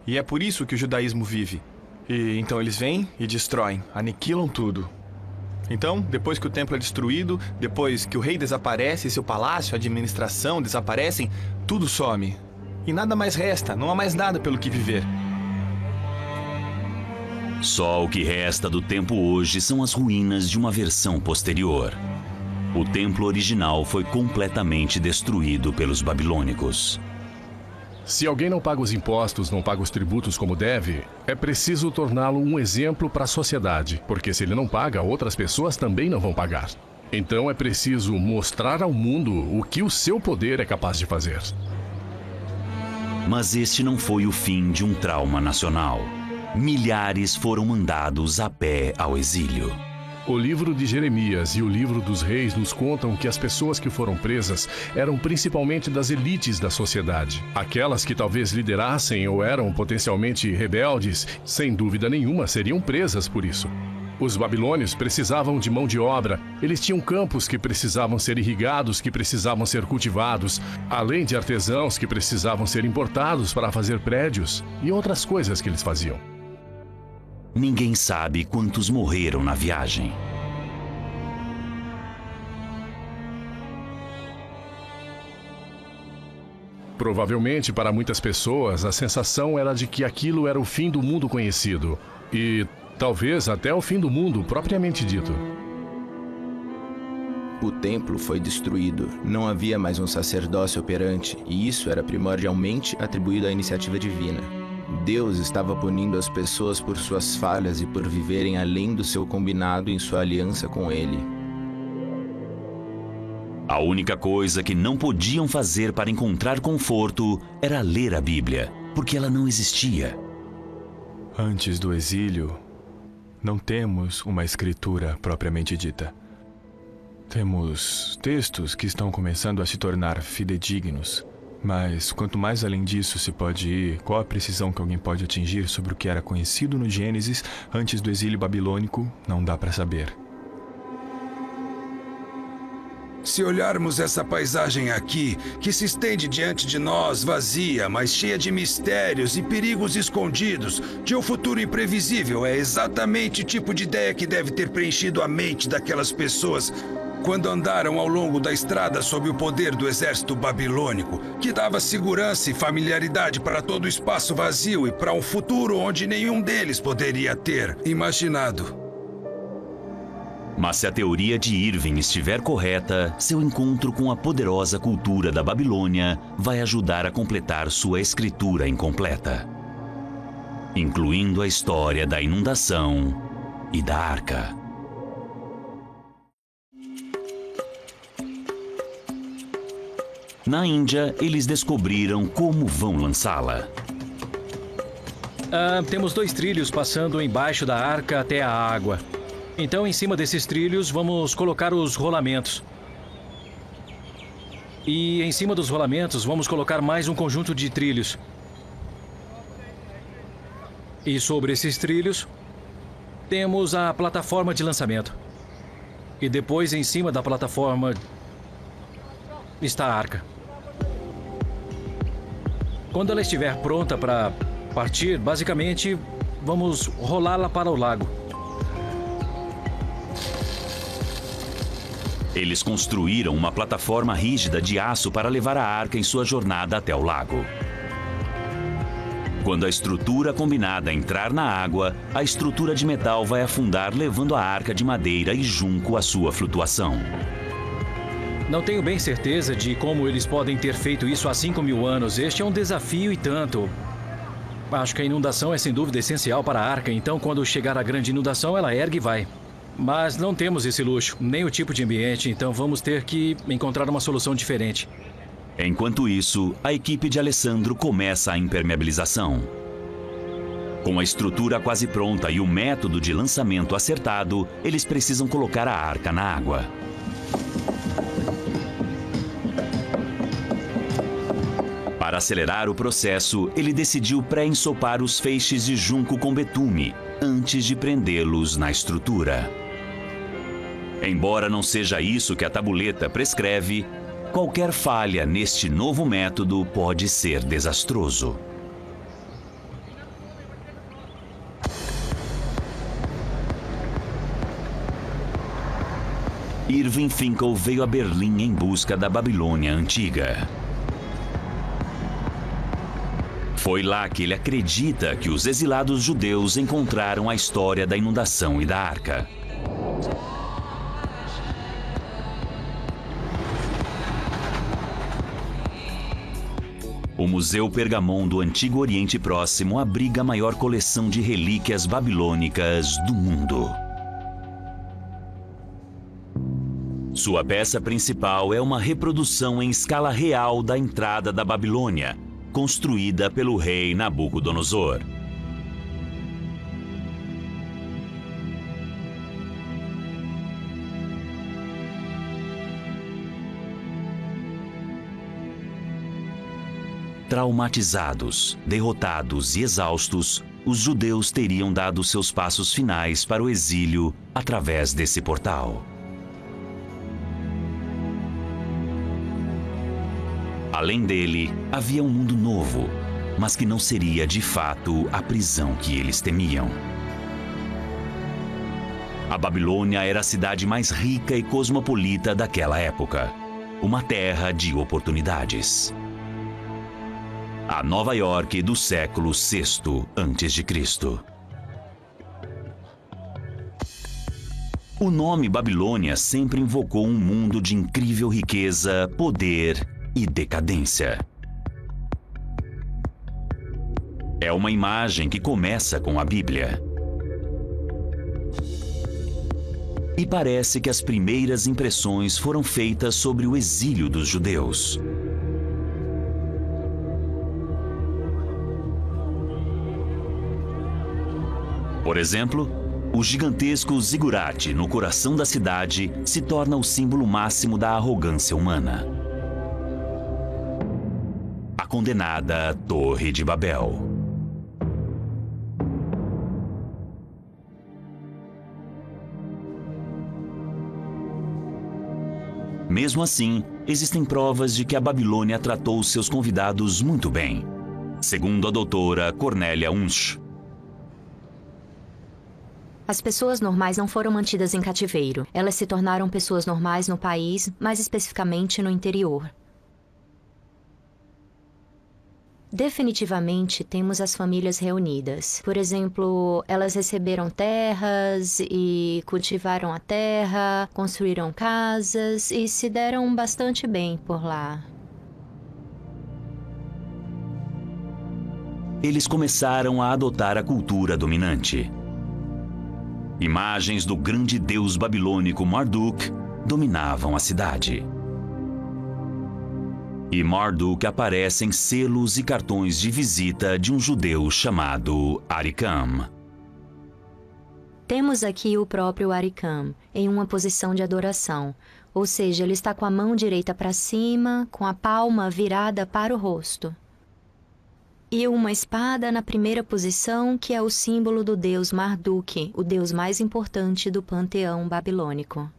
é por isso que o judaísmo vive. E então eles vêm e destroem, aniquilam tudo. Então, depois que o templo é destruído, depois que o rei desaparece, seu palácio, a administração desaparecem, tudo some. E nada mais resta, não há mais nada pelo que viver. Só o que resta do templo hoje são as ruínas de uma versão posterior. O templo original foi completamente destruído pelos babilônicos. Se alguém não paga os impostos, não paga os tributos como deve, é preciso torná-lo um exemplo para a sociedade, porque se ele não paga, outras pessoas também não vão pagar. Então é preciso mostrar ao mundo o que o seu poder é capaz de fazer. Mas este não foi o fim de um trauma nacional. Milhares foram mandados a pé ao exílio. O livro de Jeremias e o livro dos reis nos contam que as pessoas que foram presas eram principalmente das elites da sociedade. Aquelas que talvez liderassem ou eram potencialmente rebeldes, sem dúvida nenhuma, seriam presas por isso. Os babilônios precisavam de mão de obra, eles tinham campos que precisavam ser irrigados, que precisavam ser cultivados, além de artesãos que precisavam ser importados para fazer prédios e outras coisas que eles faziam. Ninguém sabe quantos morreram na viagem. Provavelmente, para muitas pessoas, a sensação era de que aquilo era o fim do mundo conhecido. E talvez até o fim do mundo, propriamente dito. O templo foi destruído. Não havia mais um sacerdócio operante, e isso era primordialmente atribuído à iniciativa divina. Deus estava punindo as pessoas por suas falhas e por viverem além do seu combinado em sua aliança com Ele. A única coisa que não podiam fazer para encontrar conforto era ler a Bíblia, porque ela não existia. Antes do exílio, não temos uma escritura propriamente dita. Temos textos que estão começando a se tornar fidedignos. Mas quanto mais além disso se pode ir, qual a precisão que alguém pode atingir sobre o que era conhecido no Gênesis antes do exílio babilônico, não dá para saber. Se olharmos essa paisagem aqui, que se estende diante de nós, vazia, mas cheia de mistérios e perigos escondidos, de um futuro imprevisível, é exatamente o tipo de ideia que deve ter preenchido a mente daquelas pessoas quando andaram ao longo da estrada sob o poder do exército babilônico, que dava segurança e familiaridade para todo o espaço vazio e para um futuro onde nenhum deles poderia ter imaginado. Mas se a teoria de Irving estiver correta, seu encontro com a poderosa cultura da Babilônia vai ajudar a completar sua escritura incompleta, incluindo a história da inundação e da arca. Na Índia, eles descobriram como vão lançá-la. Temos 2 trilhos passando embaixo da arca até a água. Então, em cima desses trilhos, vamos colocar os rolamentos. E em cima dos rolamentos, vamos colocar mais um conjunto de trilhos. E sobre esses trilhos, temos a plataforma de lançamento. E depois, em cima da plataforma, está a arca. Quando ela estiver pronta para partir, basicamente, vamos rolá-la para o lago. Eles construíram uma plataforma rígida de aço para levar a arca em sua jornada até o lago. Quando a estrutura combinada entrar na água, a estrutura de metal vai afundar, levando a arca de madeira e junco à sua flutuação. Não tenho bem certeza de como eles podem ter feito isso há 5.000 anos. Este é um desafio e tanto. Acho que a inundação é sem dúvida essencial para a arca, então quando chegar a grande inundação, ela ergue e vai. Mas não temos esse luxo, nem o tipo de ambiente, então vamos ter que encontrar uma solução diferente. Enquanto isso, a equipe de Alessandro começa a impermeabilização. Com a estrutura quase pronta e o método de lançamento acertado, eles precisam colocar a arca na água. Para acelerar o processo, ele decidiu pré-ensopar os feixes de junco com betume, antes de prendê-los na estrutura. Embora não seja isso que a tabuleta prescreve, qualquer falha neste novo método pode ser desastroso. Irving Finkel veio a Berlim em busca da Babilônia antiga. Foi lá que ele acredita que os exilados judeus encontraram a história da inundação e da arca. O Museu Pergamon do Antigo Oriente Próximo abriga a maior coleção de relíquias babilônicas do mundo. Sua peça principal é uma reprodução em escala real da entrada da Babilônia, construída pelo rei Nabucodonosor. Traumatizados, derrotados e exaustos, os judeus teriam dado seus passos finais para o exílio através desse portal. Além dele, havia um mundo novo, mas que não seria de fato a prisão que eles temiam. A Babilônia era a cidade mais rica e cosmopolita daquela época, uma terra de oportunidades. A Nova York do século VI a.C. O nome Babilônia sempre invocou um mundo de incrível riqueza, poder e decadência. É uma imagem que começa com a Bíblia. E parece que as primeiras impressões foram feitas sobre o exílio dos judeus. Por exemplo, o gigantesco zigurate no coração da cidade se torna o símbolo máximo da arrogância humana. A condenada Torre de Babel. Mesmo assim, existem provas de que a Babilônia tratou seus convidados muito bem, segundo a doutora Cornélia Unsch. As pessoas normais não foram mantidas em cativeiro. Elas se tornaram pessoas normais no país, mais especificamente no interior. Definitivamente, temos as famílias reunidas. Por exemplo, elas receberam terras e cultivaram a terra, construíram casas e se deram bastante bem por lá. Eles começaram a adotar a cultura dominante. Imagens do grande deus babilônico Marduk dominavam a cidade. E Marduk aparece em selos e cartões de visita de um judeu chamado Aricam. Temos aqui o próprio Arikam, em uma posição de adoração. Ou seja, ele está com a mão direita para cima, com a palma virada para o rosto. E uma espada na primeira posição, que é o símbolo do deus Marduk, o deus mais importante do panteão babilônico.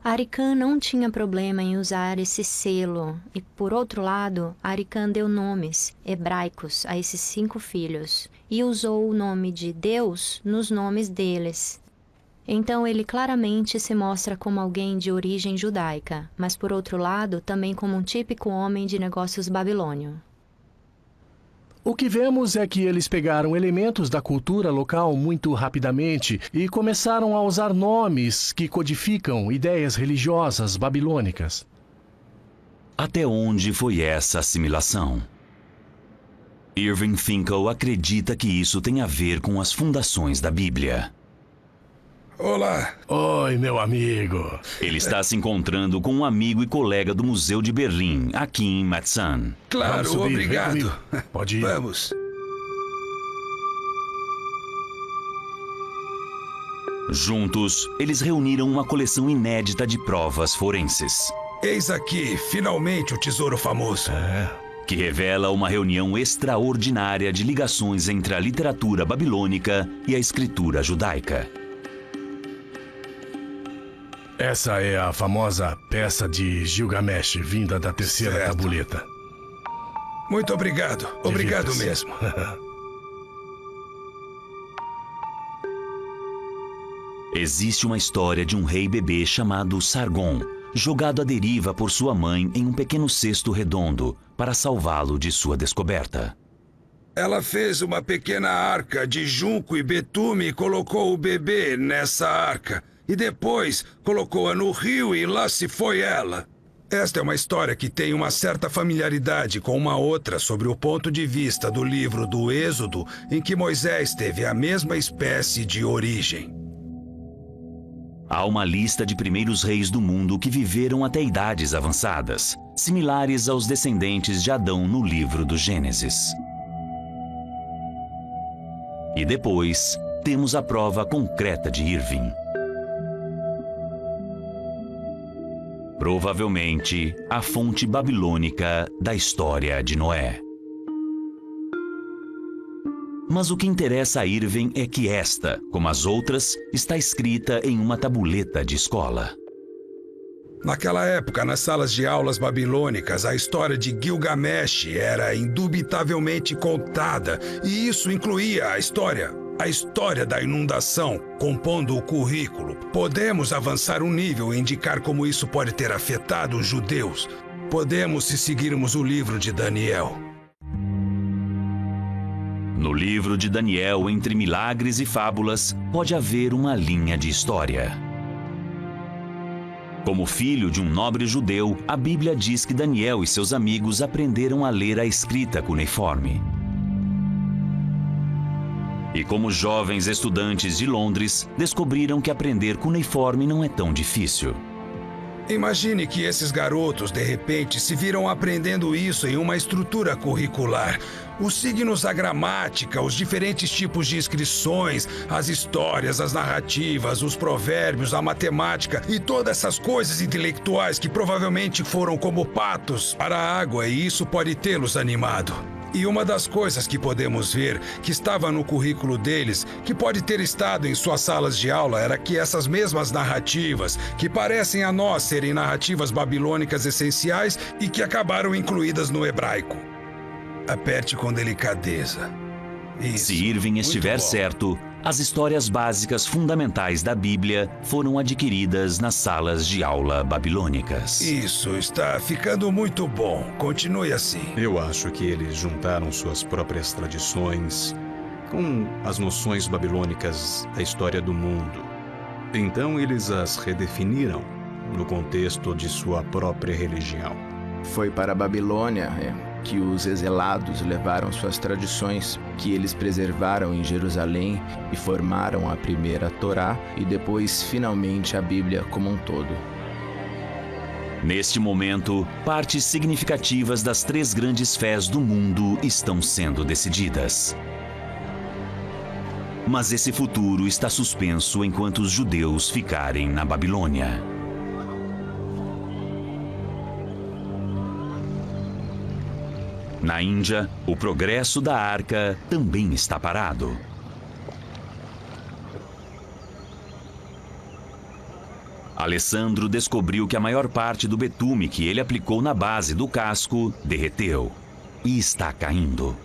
Arikam não tinha problema em usar esse selo, e por outro lado, Arikam deu nomes hebraicos a esses 5 filhos, e usou o nome de Deus nos nomes deles. Então ele claramente se mostra como alguém de origem judaica, mas por outro lado, também como um típico homem de negócios babilônio. O que vemos é que eles pegaram elementos da cultura local muito rapidamente e começaram a usar nomes que codificam ideias religiosas babilônicas. Até onde foi essa assimilação? Irving Finkel acredita que isso tem a ver com as fundações da Bíblia. Olá. Oi, meu amigo. Ele está se encontrando com um amigo e colega do Museu de Berlim, Akin Matzan. Claro, subir, obrigado. Pode ir. Vamos. Juntos, eles reuniram uma coleção inédita de provas forenses. Eis aqui, finalmente, o tesouro famoso. Que revela uma reunião extraordinária de ligações entre a literatura babilônica e a escritura judaica. Essa é a famosa peça de Gilgamesh, vinda da terceira tabuleta. Muito obrigado. Obrigado mesmo. Existe uma história de um rei bebê chamado Sargon, jogado à deriva por sua mãe em um pequeno cesto redondo para salvá-lo de sua descoberta. Ela fez uma pequena arca de junco e betume e colocou o bebê nessa arca. E depois colocou-a no rio e lá se foi ela. Esta é uma história que tem uma certa familiaridade com uma outra sobre o ponto de vista do livro do Êxodo, em que Moisés teve a mesma espécie de origem. Há uma lista de primeiros reis do mundo que viveram até idades avançadas, similares aos descendentes de Adão no livro do Gênesis. E depois, temos a prova concreta de Irving. Provavelmente, a fonte babilônica da história de Noé. Mas o que interessa a Irving é que esta, como as outras, está escrita em uma tabuleta de escola. Naquela época, nas salas de aulas babilônicas, a história de Gilgamesh era indubitavelmente contada, e isso incluía a história da inundação, compondo o currículo. Podemos avançar um nível e indicar como isso pode ter afetado os judeus. Podemos se seguirmos o livro de Daniel. No livro de Daniel, entre milagres e fábulas, pode haver uma linha de história. Como filho de um nobre judeu, a Bíblia diz que Daniel e seus amigos aprenderam a ler a escrita cuneiforme. E como jovens estudantes de Londres, descobriram que aprender cuneiforme não é tão difícil. Imagine que esses garotos, de repente, se viram aprendendo isso em uma estrutura curricular. Os signos, a gramática, os diferentes tipos de inscrições, as histórias, as narrativas, os provérbios, a matemática e todas essas coisas intelectuais que provavelmente foram como patos para a água, e isso pode tê-los animado. E uma das coisas que podemos ver que estava no currículo deles, que pode ter estado em suas salas de aula, era que essas mesmas narrativas, que parecem a nós serem narrativas babilônicas essenciais e que acabaram incluídas no hebraico. Aperte com delicadeza. Isso. Se Irving estiver certo, as histórias básicas fundamentais da Bíblia foram adquiridas nas salas de aula babilônicas. Isso está ficando muito bom. Continue assim. Eu acho que eles juntaram suas próprias tradições com as noções babilônicas da história do mundo. Então eles as redefiniram no contexto de sua própria religião. Foi para a Babilônia que os exelados levaram suas tradições, que eles preservaram em Jerusalém e formaram a primeira Torá e depois, finalmente, a Bíblia como um todo. Neste momento, partes significativas das 3 grandes fés do mundo estão sendo decididas. Mas esse futuro está suspenso enquanto os judeus ficarem na Babilônia. Na Índia, o progresso da arca também está parado. Alessandro descobriu que a maior parte do betume que ele aplicou na base do casco derreteu e está caindo.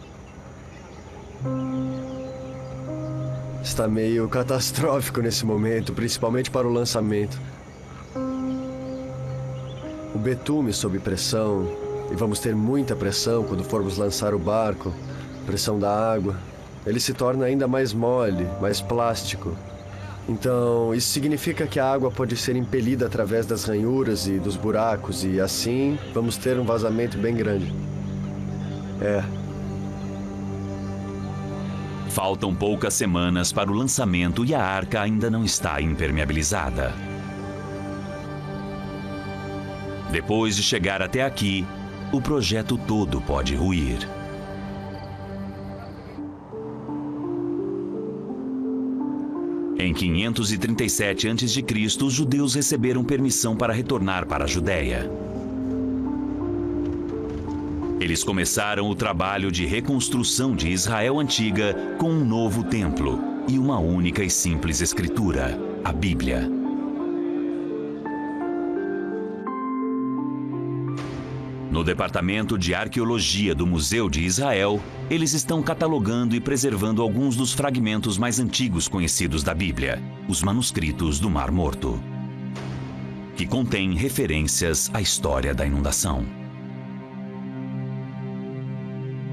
Está meio catastrófico nesse momento, principalmente para o lançamento. O betume sob pressão, e vamos ter muita pressão quando formos lançar o barco, pressão da água. Ele se torna ainda mais mole, mais plástico. Então, isso significa que a água pode ser impelida através das ranhuras e dos buracos, e assim vamos ter um vazamento bem grande. Faltam poucas semanas para o lançamento e a arca ainda não está impermeabilizada. Depois de chegar até aqui, o projeto todo pode ruir. Em 537 a.C., os judeus receberam permissão para retornar para a Judéia. Eles começaram o trabalho de reconstrução de Israel antiga com um novo templo e uma única e simples escritura, a Bíblia. No Departamento de Arqueologia do Museu de Israel, eles estão catalogando e preservando alguns dos fragmentos mais antigos conhecidos da Bíblia, os manuscritos do Mar Morto, que contêm referências à história da inundação.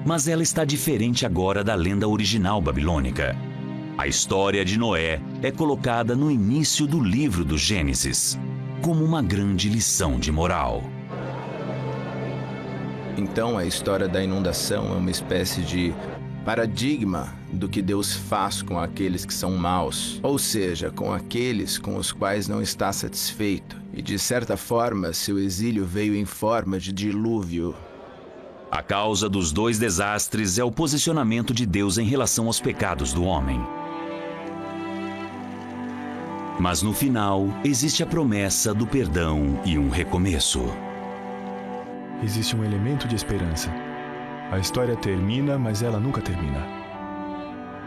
Mas ela está diferente agora da lenda original babilônica. A história de Noé é colocada no início do livro do Gênesis, como uma grande lição de moral. Então, a história da inundação é uma espécie de paradigma do que Deus faz com aqueles que são maus, ou seja, com aqueles com os quais não está satisfeito. E, de certa forma, seu exílio veio em forma de dilúvio. A causa dos dois desastres é o posicionamento de Deus em relação aos pecados do homem. Mas no final, existe a promessa do perdão e um recomeço. Existe um elemento de esperança. A história termina, mas ela nunca termina.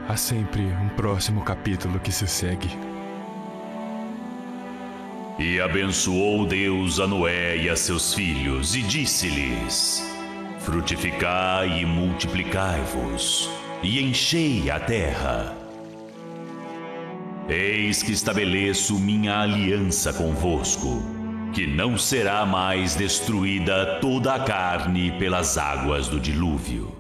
Há sempre um próximo capítulo que se segue. E abençoou Deus a Noé e a seus filhos, e disse-lhes: frutificai e multiplicai-vos, e enchei a terra. Eis que estabeleço minha aliança convosco, que não será mais destruída toda a carne pelas águas do dilúvio.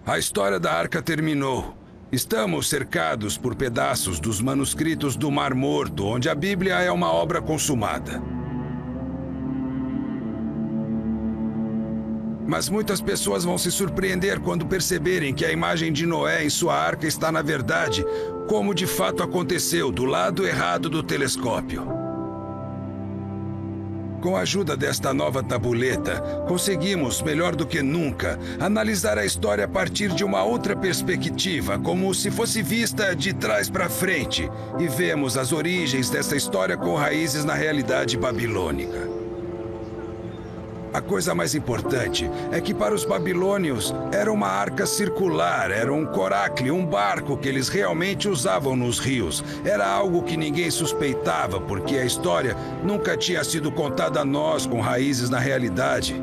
A história da arca terminou. Estamos cercados por pedaços dos manuscritos do Mar Morto, onde a Bíblia é uma obra consumada. Mas muitas pessoas vão se surpreender quando perceberem que a imagem de Noé em sua arca está, na verdade, como de fato aconteceu, do lado errado do telescópio. Com a ajuda desta nova tabuleta, conseguimos, melhor do que nunca, analisar a história a partir de uma outra perspectiva, como se fosse vista de trás para frente, e vemos as origens dessa história com raízes na realidade babilônica. A coisa mais importante é que para os babilônios era uma arca circular, era um coracle, um barco que eles realmente usavam nos rios. Era algo que ninguém suspeitava, porque a história nunca tinha sido contada a nós com raízes na realidade.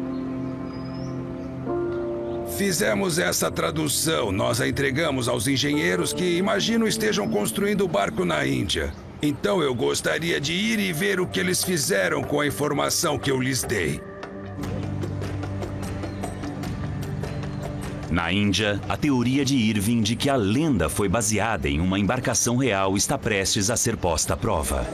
Fizemos essa tradução, nós a entregamos aos engenheiros que imagino estejam construindo o barco na Índia. Então eu gostaria de ir e ver o que eles fizeram com a informação que eu lhes dei. Na Índia, a teoria de Irving de que a lenda foi baseada em uma embarcação real está prestes a ser posta à prova.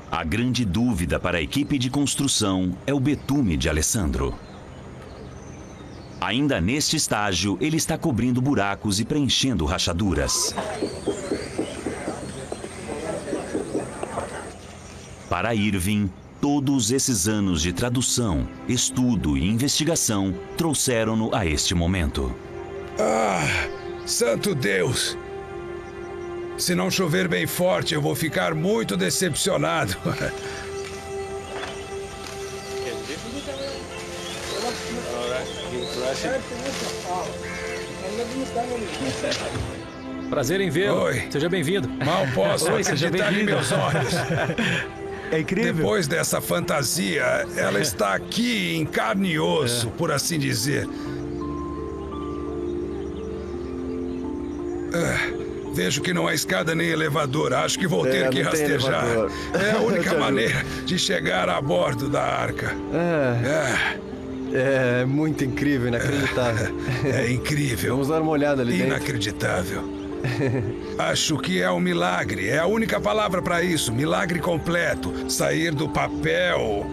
A grande dúvida para a equipe de construção é o betume de Alessandro. Ainda neste estágio, ele está cobrindo buracos e preenchendo rachaduras. Para Irving, todos esses anos de tradução, estudo e investigação trouxeram-no a este momento. Ah, santo Deus! Se não chover bem forte, eu vou ficar muito decepcionado. Prazer em vê-lo. Oi. Seja bem-vindo. Mal posso acreditar em meus olhos. É incrível. Depois dessa fantasia, ela está aqui em carne e osso, por assim dizer. Vejo que não há escada nem elevador. Acho que vou ter que rastejar. É a única maneira de chegar a bordo da arca. É muito incrível, inacreditável. É incrível. Vamos dar uma olhada ali dentro. Inacreditável. Acho que é um milagre. É a única palavra para isso. Milagre completo. Sair do papel.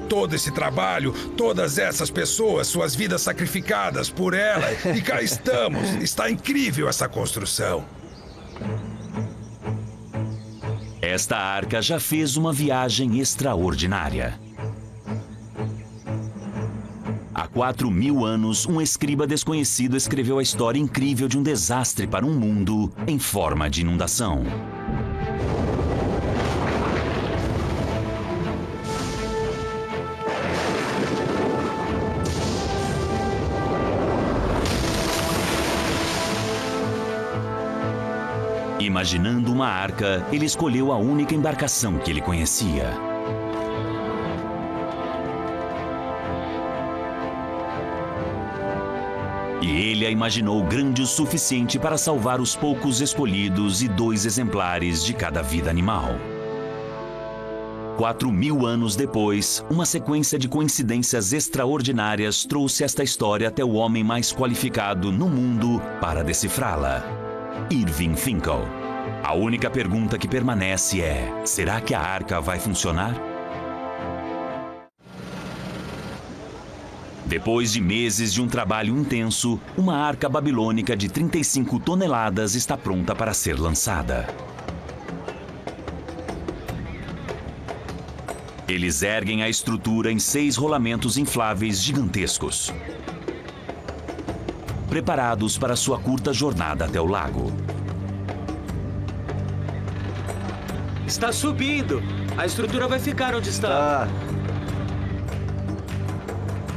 Todo esse trabalho, todas essas pessoas, suas vidas sacrificadas por ela. E cá estamos. Está incrível essa construção. Esta arca já fez uma viagem extraordinária. Há 4.000 anos, um escriba desconhecido escreveu a história incrível de um desastre para um mundo em forma de inundação. Imaginando uma arca, ele escolheu a única embarcação que ele conhecia. E ele a imaginou grande o suficiente para salvar os poucos escolhidos e 2 exemplares de cada vida animal. 4.000 anos depois, uma sequência de coincidências extraordinárias trouxe esta história até o homem mais qualificado no mundo para decifrá-la: Irving Finkel. A única pergunta que permanece é: será que a arca vai funcionar? Depois de meses de um trabalho intenso, uma arca babilônica de 35 toneladas está pronta para ser lançada. Eles erguem a estrutura em 6 rolamentos infláveis gigantescos, preparados para sua curta jornada até o lago. Está subindo. A estrutura vai ficar onde está.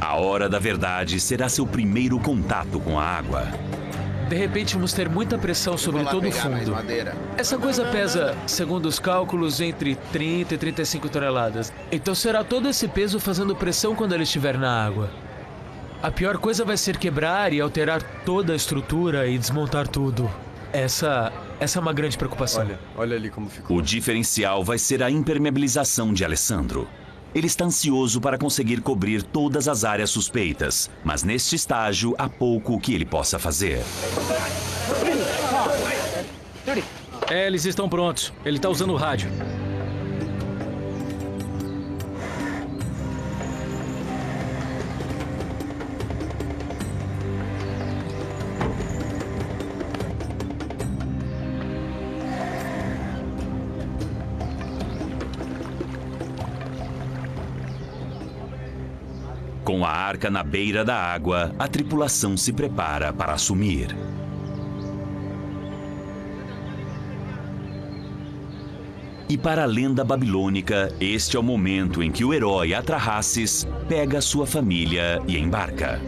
A hora da verdade será seu primeiro contato com a água. De repente vamos ter muita pressão sobre todo o fundo. Essa coisa pesa, segundo os cálculos, entre 30 e 35 toneladas. Então será todo esse peso fazendo pressão quando ele estiver na água. A pior coisa vai ser quebrar e alterar toda a estrutura e desmontar tudo. Essa é uma grande preocupação. Olha ali como ficou. O diferencial vai ser a impermeabilização de Alessandro. Ele está ansioso para conseguir cobrir todas as áreas suspeitas, mas neste estágio há pouco que ele possa fazer. Eles estão prontos. Ele está usando o rádio. Com a arca na beira da água, a tripulação se prepara para assumir. E para a lenda babilônica, este é o momento em que o herói Atrahasis pega sua família e embarca.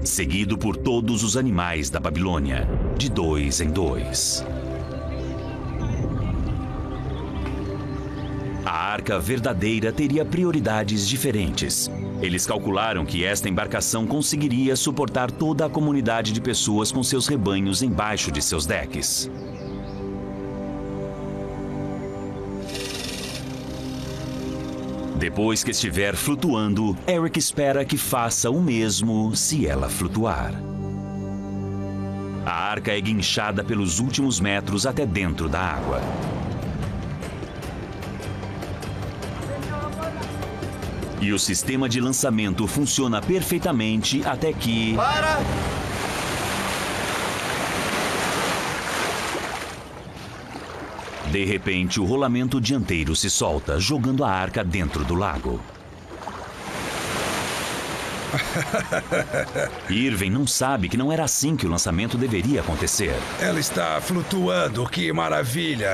Seguido por todos os animais da Babilônia, de 2 em 2. A arca verdadeira teria prioridades diferentes. Eles calcularam que esta embarcação conseguiria suportar toda a comunidade de pessoas com seus rebanhos embaixo de seus decks. Depois que estiver flutuando, Eric espera que faça o mesmo se ela flutuar. A arca é guinchada pelos últimos metros até dentro da água. E o sistema de lançamento funciona perfeitamente até que... Para! De repente, o rolamento dianteiro se solta, jogando a arca dentro do lago. Irving não sabe que não era assim que o lançamento deveria acontecer. Ela está flutuando, que maravilha!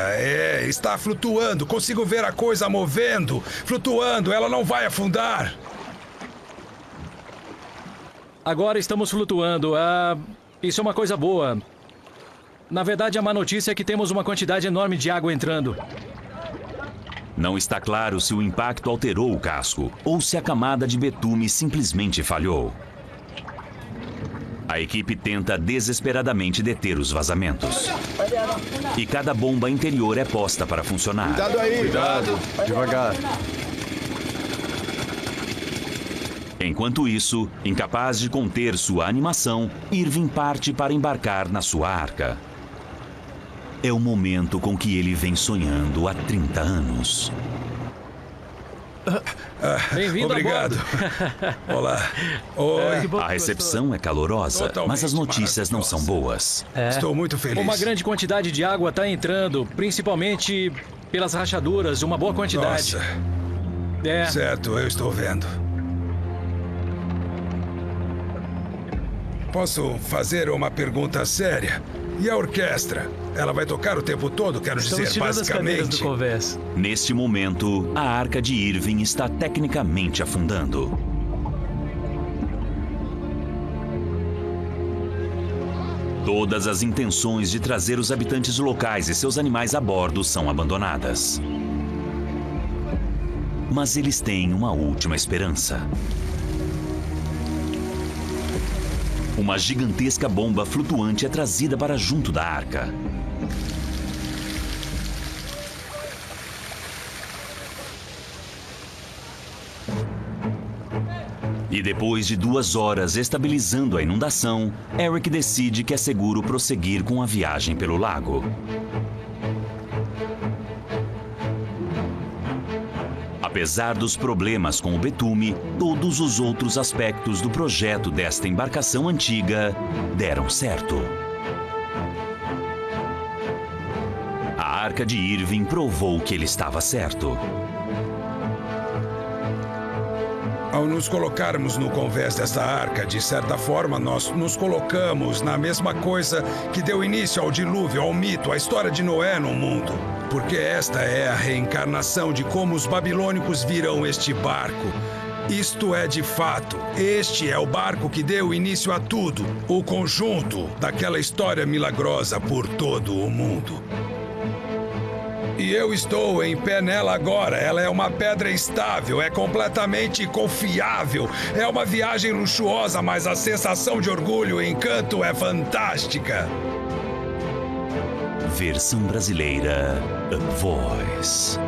Está flutuando, consigo ver a coisa movendo, flutuando, ela não vai afundar. Agora estamos flutuando. Isso é uma coisa boa. Na verdade, a má notícia é que temos uma quantidade enorme de água entrando. Não está claro se o impacto alterou o casco ou se a camada de betume simplesmente falhou. A equipe tenta desesperadamente deter os vazamentos. E cada bomba interior é posta para funcionar. Cuidado aí! Cuidado! Devagar. Enquanto isso, incapaz de conter sua animação, Irving parte para embarcar na sua arca. É o momento com que ele vem sonhando há 30 anos. Bem-vindo. Obrigado. Olá. Oi. A recepção é calorosa, mas as notícias não são boas. Estou muito feliz. Uma grande quantidade de água está entrando, principalmente pelas rachaduras, uma boa quantidade. Nossa. Certo, eu estou vendo. Posso fazer uma pergunta séria? E a orquestra? Ela vai tocar o tempo todo, quero dizer, basicamente. Neste momento, a arca de Irving está tecnicamente afundando. Todas as intenções de trazer os habitantes locais e seus animais a bordo são abandonadas. Mas eles têm uma última esperança. Uma gigantesca bomba flutuante é trazida para junto da arca. E depois de 2 horas estabilizando a inundação, Eric decide que é seguro prosseguir com a viagem pelo lago. Apesar dos problemas com o betume, todos os outros aspectos do projeto desta embarcação antiga deram certo. A arca de Irving provou que ele estava certo. Ao nos colocarmos no convés desta arca, de certa forma, nós nos colocamos na mesma coisa que deu início ao dilúvio, ao mito, à história de Noé no mundo. Porque esta é a reencarnação de como os babilônicos viram este barco. Isto é de fato, este é o barco que deu início a tudo, o conjunto daquela história milagrosa por todo o mundo. E eu estou em pé nela agora. Ela é uma pedra estável, é completamente confiável. É uma viagem luxuosa, mas a sensação de orgulho e encanto é fantástica. Versão brasileira, A Voice.